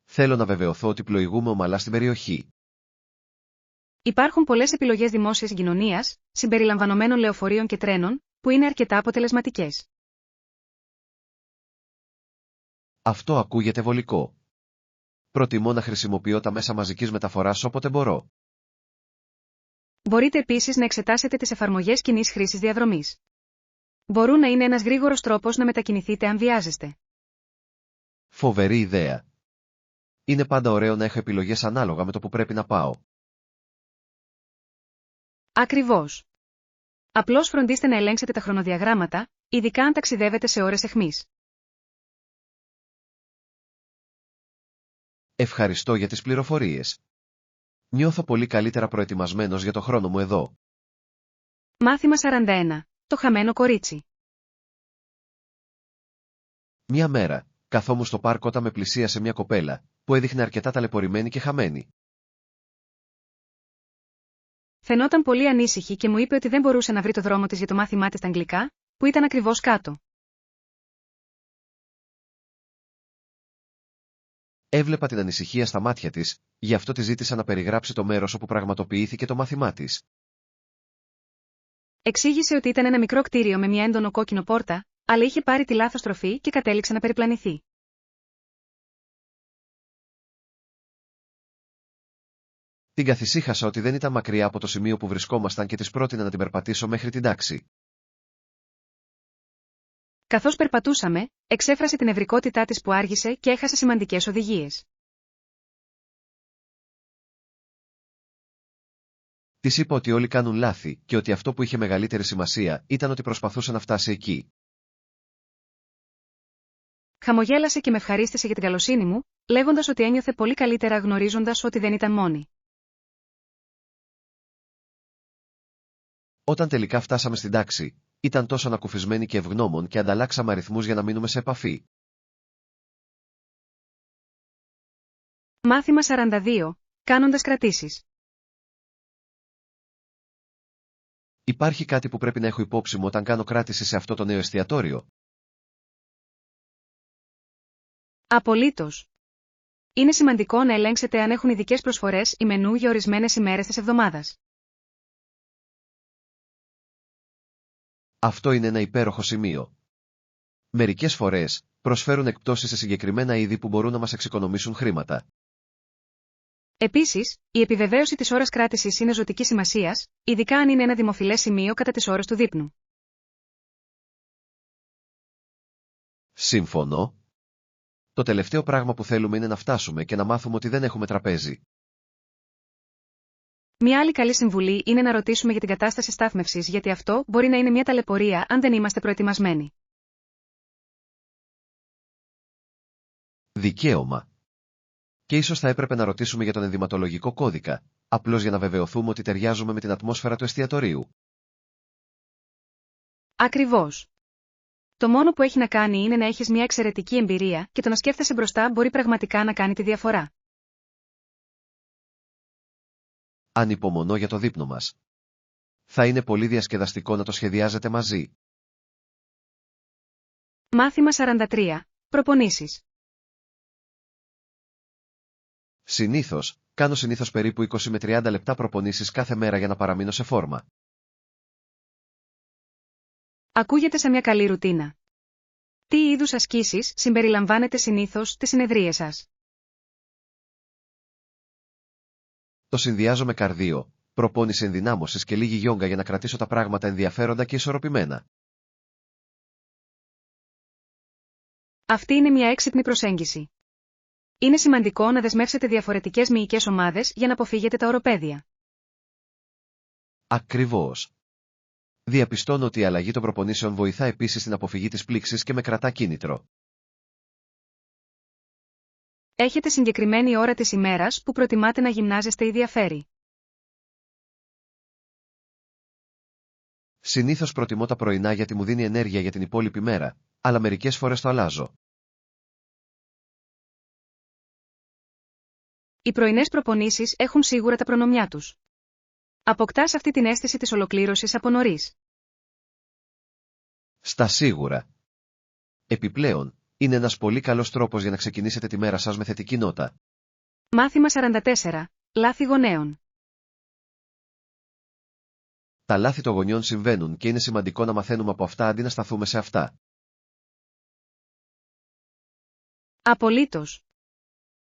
Θέλω να βεβαιωθώ ότι πλοηγούμε ομαλά στην περιοχή. Υπάρχουν πολλές επιλογές δημόσιας συγκοινωνίας, συμπεριλαμβανομένων λεωφορείων και τρένων, που είναι αρκετά αποτελεσματικές. Αυτό ακούγεται βολικό. Προτιμώ να χρησιμοποιώ τα μέσα μαζικής μεταφοράς όποτε μπορώ. Μπορείτε επίσης να εξετάσετε τις εφαρμογές κοινής χρήσης διαδρομής. Μπορούν να είναι ένας γρήγορος τρόπος να μετακινηθείτε αν βιάζεστε. Φοβερή ιδέα. Είναι πάντα ωραίο να έχω επιλογές ανάλογα με το που πρέπει να πάω. Ακριβώς. Απλώς φροντίστε να ελέγξετε τα χρονοδιαγράμματα, ειδικά αν ταξιδεύετε σε ώρες αιχμής. Ευχαριστώ για τις πληροφορίες. Νιώθω πολύ καλύτερα προετοιμασμένος για το χρόνο μου εδώ. Μάθημα 41. Το χαμένο κορίτσι. Μια μέρα, καθόμουν στο πάρκο όταν με πλησίασε μια κοπέλα, που έδειχνε αρκετά ταλαιπωρημένη και χαμένη. Φαινόταν πολύ ανήσυχη και μου είπε ότι δεν μπορούσε να βρει το δρόμο της για το μάθημά της στα αγγλικά, που ήταν ακριβώς κάτω. Έβλεπα την ανησυχία στα μάτια της, γι' αυτό τη ζήτησα να περιγράψει το μέρος όπου πραγματοποιήθηκε το μάθημά της. Εξήγησε ότι ήταν ένα μικρό κτίριο με μια έντονο κόκκινο πόρτα, αλλά είχε πάρει τη λάθος τροφή και κατέληξε να περιπλανηθεί. Την καθησύχασα ότι δεν ήταν μακριά από το σημείο που βρισκόμασταν και της πρότεινα να την περπατήσω μέχρι την τάξη. Καθώς περπατούσαμε, εξέφρασε την νευρικότητά της που άργησε και έχασε σημαντικές οδηγίες. Της είπα ότι όλοι κάνουν λάθη και ότι αυτό που είχε μεγαλύτερη σημασία ήταν ότι προσπαθούσε να φτάσει εκεί. Χαμογέλασε και με ευχαρίστησε για την καλοσύνη μου, λέγοντας ότι ένιωθε πολύ καλύτερα γνωρίζοντας ότι δεν ήταν μόνη. Όταν τελικά φτάσαμε στην τάξη, ήταν τόσο ανακουφισμένη και ευγνώμων και ανταλλάξαμε αριθμούς για να μείνουμε σε επαφή. Μάθημα 42. Κάνοντας κρατήσεις. Υπάρχει κάτι που πρέπει να έχω υπόψη μου όταν κάνω κράτηση σε αυτό το νέο εστιατόριο? Απολύτως. Είναι σημαντικό να ελέγξετε αν έχουν ειδικές προσφορές ή μενού για ορισμένες ημέρες της εβδομάδας. Αυτό είναι ένα υπέροχο σημείο. Μερικές φορές, προσφέρουν εκπτώσεις σε συγκεκριμένα είδη που μπορούν να μας εξοικονομήσουν χρήματα. Επίσης, η επιβεβαίωση της ώρας κράτησης είναι ζωτικής σημασίας, ειδικά αν είναι ένα δημοφιλές σημείο κατά τις ώρες του δείπνου. Σύμφωνο. Το τελευταίο πράγμα που θέλουμε είναι να φτάσουμε και να μάθουμε ότι δεν έχουμε τραπέζι. Μια άλλη καλή συμβουλή είναι να ρωτήσουμε για την κατάσταση στάθμευσης, γιατί αυτό μπορεί να είναι μια ταλαιπωρία αν δεν είμαστε προετοιμασμένοι. Δικαίωμα. Και ίσως θα έπρεπε να ρωτήσουμε για τον ενδυματολογικό κώδικα, απλώς για να βεβαιωθούμε ότι ταιριάζουμε με την ατμόσφαιρα του εστιατορίου. Ακριβώς. Το μόνο που έχει να κάνει είναι να έχεις μια εξαιρετική εμπειρία και το να σκέφτεσαι μπροστά μπορεί πραγματικά να κάνει τη διαφορά. Ανυπομονώ για το δείπνο μας. Θα είναι πολύ διασκεδαστικό να το σχεδιάζετε μαζί. Μάθημα 43. Προπονήσεις. Κάνω συνήθως περίπου 20 με 30 λεπτά προπονήσεις κάθε μέρα για να παραμείνω σε φόρμα. Ακούγεται σαν μια καλή ρουτίνα. Τι είδους ασκήσεις συμπεριλαμβάνετε συνήθως στις συνεδρίες σας? Το συνδυάζω με καρδίο, προπόνηση ενδυνάμωσης και λίγη γιόγκα για να κρατήσω τα πράγματα ενδιαφέροντα και ισορροπημένα. Αυτή είναι μια έξυπνη προσέγγιση. Είναι σημαντικό να δεσμεύσετε διαφορετικές μυϊκές ομάδες για να αποφύγετε τα οροπέδια. Ακριβώς. Διαπιστώνω ότι η αλλαγή των προπονήσεων βοηθά επίσης στην αποφυγή της πλήξης και με κρατά κίνητρο. Έχετε συγκεκριμένη ώρα της ημέρας που προτιμάτε να γυμνάζεστε ή διαφέρει? Συνήθως προτιμώ τα πρωινά γιατί μου δίνει ενέργεια για την υπόλοιπη μέρα, αλλά μερικές φορές το αλλάζω. Οι πρωινές προπονήσεις έχουν σίγουρα τα προνομιά τους. Αποκτάς αυτή την αίσθηση της ολοκλήρωσης από νωρίς. Στα σίγουρα. Επιπλέον, είναι ένας πολύ καλός τρόπος για να ξεκινήσετε τη μέρα σας με θετική νότα. Μάθημα 44. Λάθη γονέων. Τα λάθη των γονιών συμβαίνουν και είναι σημαντικό να μαθαίνουμε από αυτά αντί να σταθούμε σε αυτά. Απολύτως.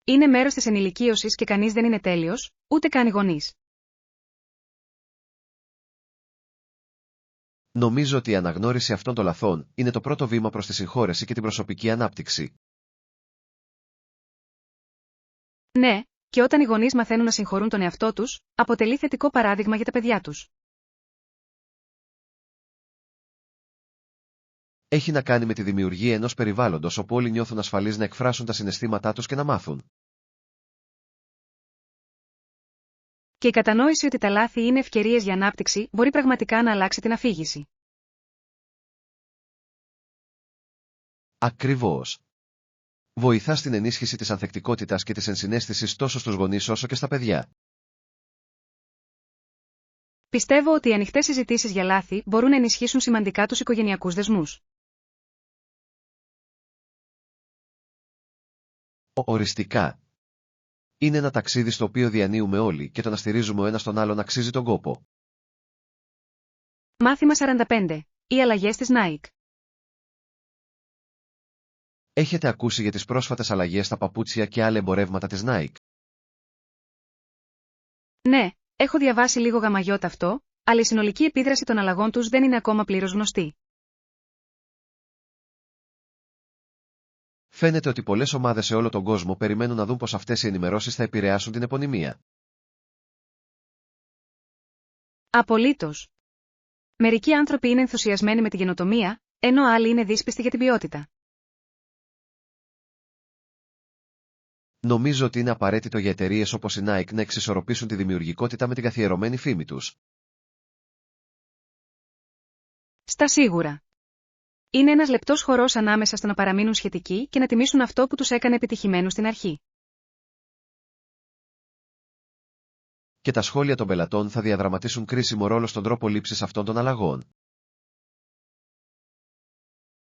Είναι μέρος της ενηλικίωσης και κανείς δεν είναι τέλειος, ούτε καν οι γονείς. Νομίζω ότι η αναγνώριση αυτών των λαθών είναι το πρώτο βήμα προς τη συγχώρεση και την προσωπική ανάπτυξη. Ναι, και όταν οι γονείς μαθαίνουν να συγχωρούν τον εαυτό τους, αποτελεί θετικό παράδειγμα για τα παιδιά τους. Έχει να κάνει με τη δημιουργία ενός περιβάλλοντος όπου όλοι νιώθουν ασφαλείς να εκφράσουν τα συναισθήματά τους και να μάθουν. Και η κατανόηση ότι τα λάθη είναι ευκαιρίες για ανάπτυξη μπορεί πραγματικά να αλλάξει την αφήγηση. Ακριβώς. Βοηθά στην ενίσχυση της ανθεκτικότητας και της ενσυναίσθησης τόσο στους γονείς όσο και στα παιδιά. Πιστεύω ότι οι ανοιχτές συζητήσεις για λάθη μπορούν να ενισχύσουν σημαντικά τους οικογενειακούς δεσμούς. Οριστικά. Είναι ένα ταξίδι στο οποίο διανύουμε όλοι και το να στηρίζουμε ο ένας τον άλλον αξίζει τον κόπο. Μάθημα 45. Οι αλλαγές της Nike. Έχετε ακούσει για τις πρόσφατες αλλαγές στα παπούτσια και άλλα εμπορεύματα της Nike? Ναι, έχω διαβάσει λίγο γαμαγιώτα αυτό, αλλά η συνολική επίδραση των αλλαγών τους δεν είναι ακόμα πλήρως γνωστή. Φαίνεται ότι πολλές ομάδες σε όλο τον κόσμο περιμένουν να δουν πως αυτές οι ενημερώσεις θα επηρεάσουν την επωνυμία. Απολύτως. Μερικοί άνθρωποι είναι ενθουσιασμένοι με τη καινοτομία, ενώ άλλοι είναι δύσπιστοι για την ποιότητα. Νομίζω ότι είναι απαραίτητο για εταιρείες όπως η Nike να εξισορροπήσουν τη δημιουργικότητα με την καθιερωμένη φήμη τους. Στα σίγουρα. Είναι ένας λεπτός χορός ανάμεσα στο να παραμείνουν σχετικοί και να τιμήσουν αυτό που τους έκανε επιτυχημένους στην αρχή. Και τα σχόλια των πελατών θα διαδραματίσουν κρίσιμο ρόλο στον τρόπο λήψης αυτών των αλλαγών.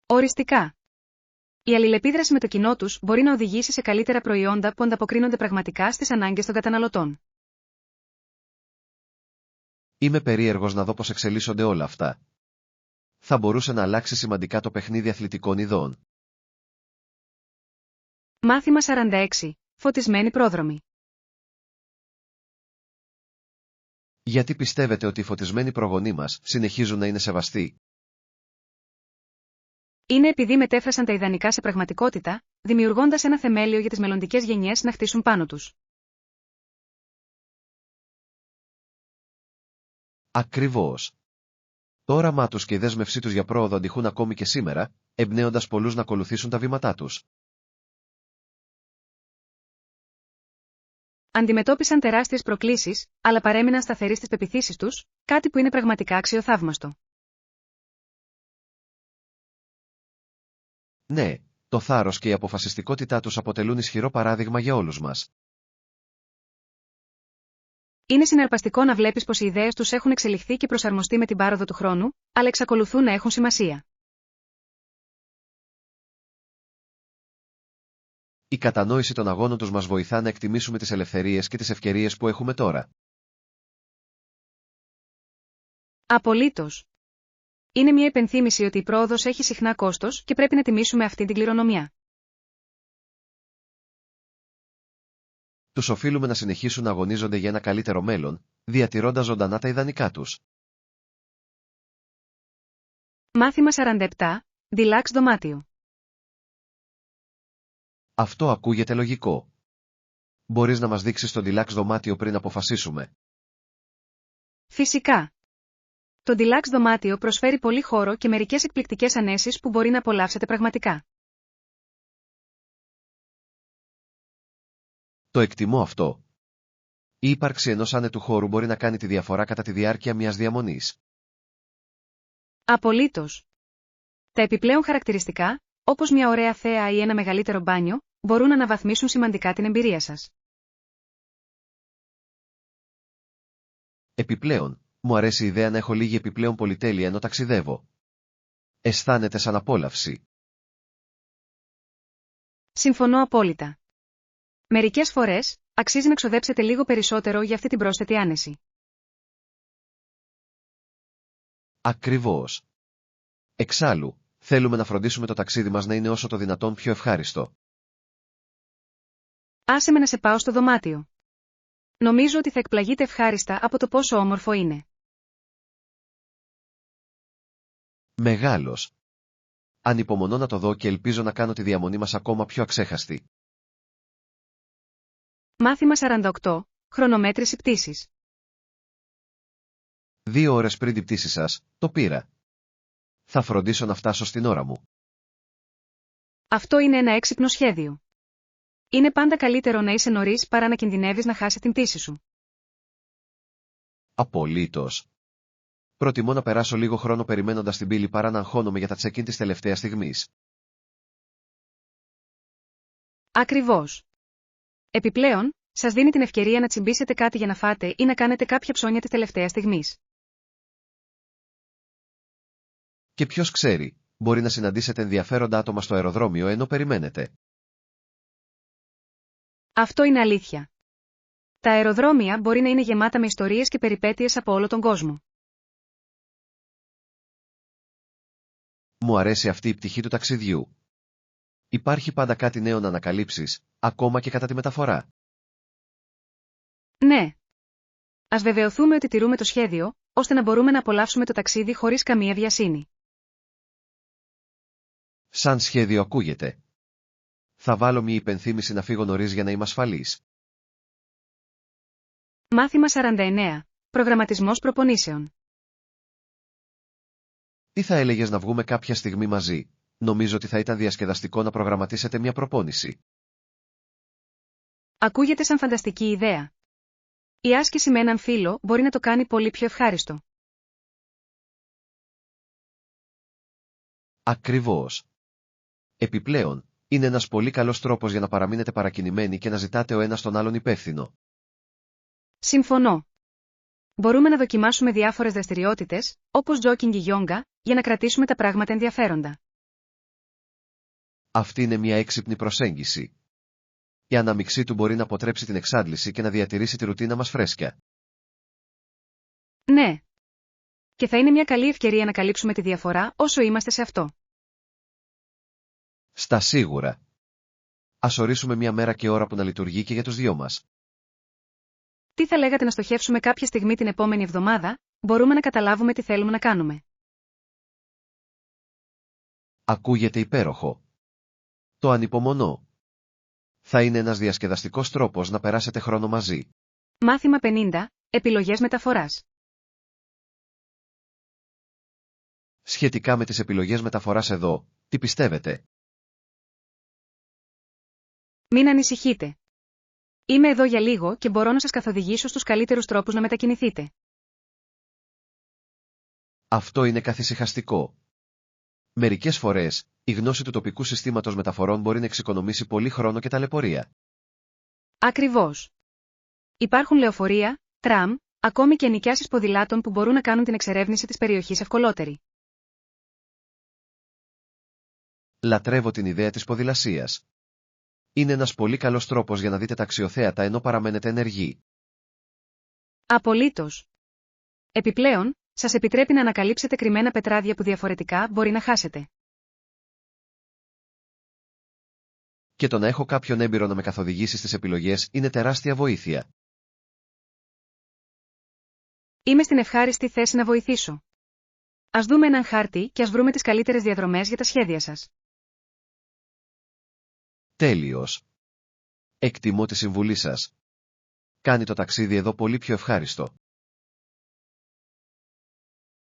Οριστικά. Η αλληλεπίδραση με το κοινό τους μπορεί να οδηγήσει σε καλύτερα προϊόντα που ανταποκρίνονται πραγματικά στις ανάγκες των καταναλωτών. Είμαι περίεργος να δω πώς εξελίσσονται όλα αυτά. Θα μπορούσε να αλλάξει σημαντικά το παιχνίδι αθλητικών ειδών. Μάθημα 46. Φωτισμένοι πρόδρομοι. Γιατί πιστεύετε ότι οι φωτισμένοι προγονείς μας συνεχίζουν να είναι σεβαστοί? Είναι επειδή μετέφρασαν τα ιδανικά σε πραγματικότητα, δημιουργώντας ένα θεμέλιο για τις μελλοντικές γενιές να χτίσουν πάνω τους. Ακριβώς. Το όραμά τους και η δέσμευσή τους για πρόοδο αντιχούν ακόμη και σήμερα, εμπνέοντας πολλούς να ακολουθήσουν τα βήματά τους. Αντιμετώπισαν τεράστιες προκλήσεις, αλλά παρέμειναν σταθεροί στις πεποιθήσεις τους, κάτι που είναι πραγματικά αξιοθαύμαστο. Ναι, το θάρρος και η αποφασιστικότητά τους αποτελούν ισχυρό παράδειγμα για όλους μας. Είναι συναρπαστικό να βλέπεις πως οι ιδέες τους έχουν εξελιχθεί και προσαρμοστεί με την πάροδο του χρόνου, αλλά εξακολουθούν να έχουν σημασία. Η κατανόηση των αγώνων τους μας βοηθά να εκτιμήσουμε τις ελευθερίες και τις ευκαιρίες που έχουμε τώρα. Απολύτως. Είναι μια υπενθύμηση ότι η πρόοδος έχει συχνά κόστος και πρέπει να τιμήσουμε αυτή την κληρονομιά. Τους οφείλουμε να συνεχίσουν να αγωνίζονται για ένα καλύτερο μέλλον, διατηρώντας ζωντανά τα ιδανικά τους. Μάθημα 47. Deluxe δωμάτιο. Αυτό ακούγεται λογικό. Μπορείς να μας δείξεις το deluxe δωμάτιο πριν αποφασίσουμε? Φυσικά. Το Deluxe δωμάτιο προσφέρει πολύ χώρο και μερικές εκπληκτικές ανέσεις που μπορεί να απολαύσετε πραγματικά. Το εκτιμώ αυτό. Η ύπαρξη ενός άνετου χώρου μπορεί να κάνει τη διαφορά κατά τη διάρκεια μιας διαμονής. Απολύτως. Τα επιπλέον χαρακτηριστικά, όπως μια ωραία θέα ή ένα μεγαλύτερο μπάνιο, μπορούν να αναβαθμίσουν σημαντικά την εμπειρία σας. Επιπλέον, μου αρέσει η ιδέα να έχω λίγη επιπλέον πολυτέλεια ενώ ταξιδεύω. Αισθάνεται σαν απόλαυση. Συμφωνώ απόλυτα. Μερικές φορές, αξίζει να ξοδέψετε λίγο περισσότερο για αυτή την πρόσθετη άνεση. Ακριβώς. Εξάλλου, θέλουμε να φροντίσουμε το ταξίδι μας να είναι όσο το δυνατόν πιο ευχάριστο. Άσε με να σε πάω στο δωμάτιο. Νομίζω ότι θα εκπλαγείτε ευχάριστα από το πόσο όμορφο είναι. Μεγάλος. Ανυπομονώ να το δω και ελπίζω να κάνω τη διαμονή μας ακόμα πιο αξέχαστη. Μάθημα 48. Χρονομέτρηση πτήσης. 2 ώρες πριν την πτήση σας, το πήρα. Θα φροντίσω να φτάσω στην ώρα μου. Αυτό είναι ένα έξυπνο σχέδιο. Είναι πάντα καλύτερο να είσαι νωρίς παρά να κινδυνεύεις να χάσεις την πτήση σου. Απολύτως. Προτιμώ να περάσω λίγο χρόνο περιμένοντας την πύλη παρά να αγχώνομαι για τα check-in της τελευταίας στιγμής. Ακριβώς. Επιπλέον, σας δίνει την ευκαιρία να τσιμπήσετε κάτι για να φάτε ή να κάνετε κάποια ψώνια της τελευταίας στιγμής. Και ποιος ξέρει, μπορεί να συναντήσετε ενδιαφέροντα άτομα στο αεροδρόμιο ενώ περιμένετε. Αυτό είναι αλήθεια. Τα αεροδρόμια μπορεί να είναι γεμάτα με ιστορίες και περιπέτειες από όλο τον κόσμο. Μου αρέσει αυτή η πτυχή του ταξιδιού. Υπάρχει πάντα κάτι νέο να ανακαλύψεις, ακόμα και κατά τη μεταφορά. Ναι. Ας βεβαιωθούμε ότι τηρούμε το σχέδιο, ώστε να μπορούμε να απολαύσουμε το ταξίδι χωρίς καμία βιασύνη. Σαν σχέδιο ακούγεται. Θα βάλω μια υπενθύμηση να φύγω νωρίς για να είμαι ασφαλής. Μάθημα 49. Προγραμματισμός προπονήσεων. Τι θα έλεγες να βγούμε κάποια στιγμή μαζί? Νομίζω ότι θα ήταν διασκεδαστικό να προγραμματίσετε μια προπόνηση. Ακούγεται σαν φανταστική ιδέα. Η άσκηση με έναν φίλο μπορεί να το κάνει πολύ πιο ευχάριστο. Ακριβώς. Επιπλέον, είναι ένας πολύ καλός τρόπος για να παραμείνετε παρακινημένοι και να ζητάτε ο ένας τον άλλον υπεύθυνο. Συμφωνώ. Μπορούμε να δοκιμάσουμε διάφορες δραστηριότητες, όπως τζόκινγκ ή γιόγκα, για να κρατήσουμε τα πράγματα ενδιαφέροντα. Αυτή είναι μια έξυπνη προσέγγιση. Η αναμειξή του μπορεί να αποτρέψει την εξάντληση και να διατηρήσει τη ρουτίνα μας φρέσκια. Ναι. Και θα είναι μια καλή ευκαιρία να καλύψουμε τη διαφορά όσο είμαστε σε αυτό. Στα σίγουρα. Ας ορίσουμε μια μέρα και ώρα που να λειτουργεί και για τους δυο μας. Τι θα λέγατε να στοχεύσουμε κάποια στιγμή την επόμενη εβδομάδα, μπορούμε να καταλάβουμε τι θέλουμε να κάνουμε. Ακούγεται υπέροχο. Το ανυπομονώ. Θα είναι ένας διασκεδαστικός τρόπος να περάσετε χρόνο μαζί. Μάθημα 50. Επιλογές μεταφοράς. Σχετικά με τις επιλογές μεταφοράς εδώ, τι πιστεύετε? Μην ανησυχείτε. Είμαι εδώ για λίγο και μπορώ να σας καθοδηγήσω στους καλύτερους τρόπους να μετακινηθείτε. Αυτό είναι καθησυχαστικό. Μερικές φορές, η γνώση του τοπικού συστήματος μεταφορών μπορεί να εξοικονομήσει πολύ χρόνο και ταλαιπωρία. Ακριβώς. Υπάρχουν λεωφορεία, τραμ, ακόμη και ενοικιάσεις ποδηλάτων που μπορούν να κάνουν την εξερεύνηση της περιοχής ευκολότερη. Λατρεύω την ιδέα της ποδηλασίας. Είναι ένας πολύ καλός τρόπος για να δείτε τα αξιοθέατα ενώ παραμένετε ενεργοί. Απολύτως. Επιπλέον, σας επιτρέπει να ανακαλύψετε κρυμμένα πετράδια που διαφορετικά μπορεί να χάσετε. Και το να έχω κάποιον έμπειρο να με καθοδηγήσει στις επιλογές είναι τεράστια βοήθεια. Είμαι στην ευχάριστη θέση να βοηθήσω. Ας δούμε έναν χάρτη και ας βρούμε τις καλύτερες διαδρομές για τα σχέδια σας. Τέλειος. Εκτιμώ τη συμβουλή σας. Κάνει το ταξίδι εδώ πολύ πιο ευχάριστο.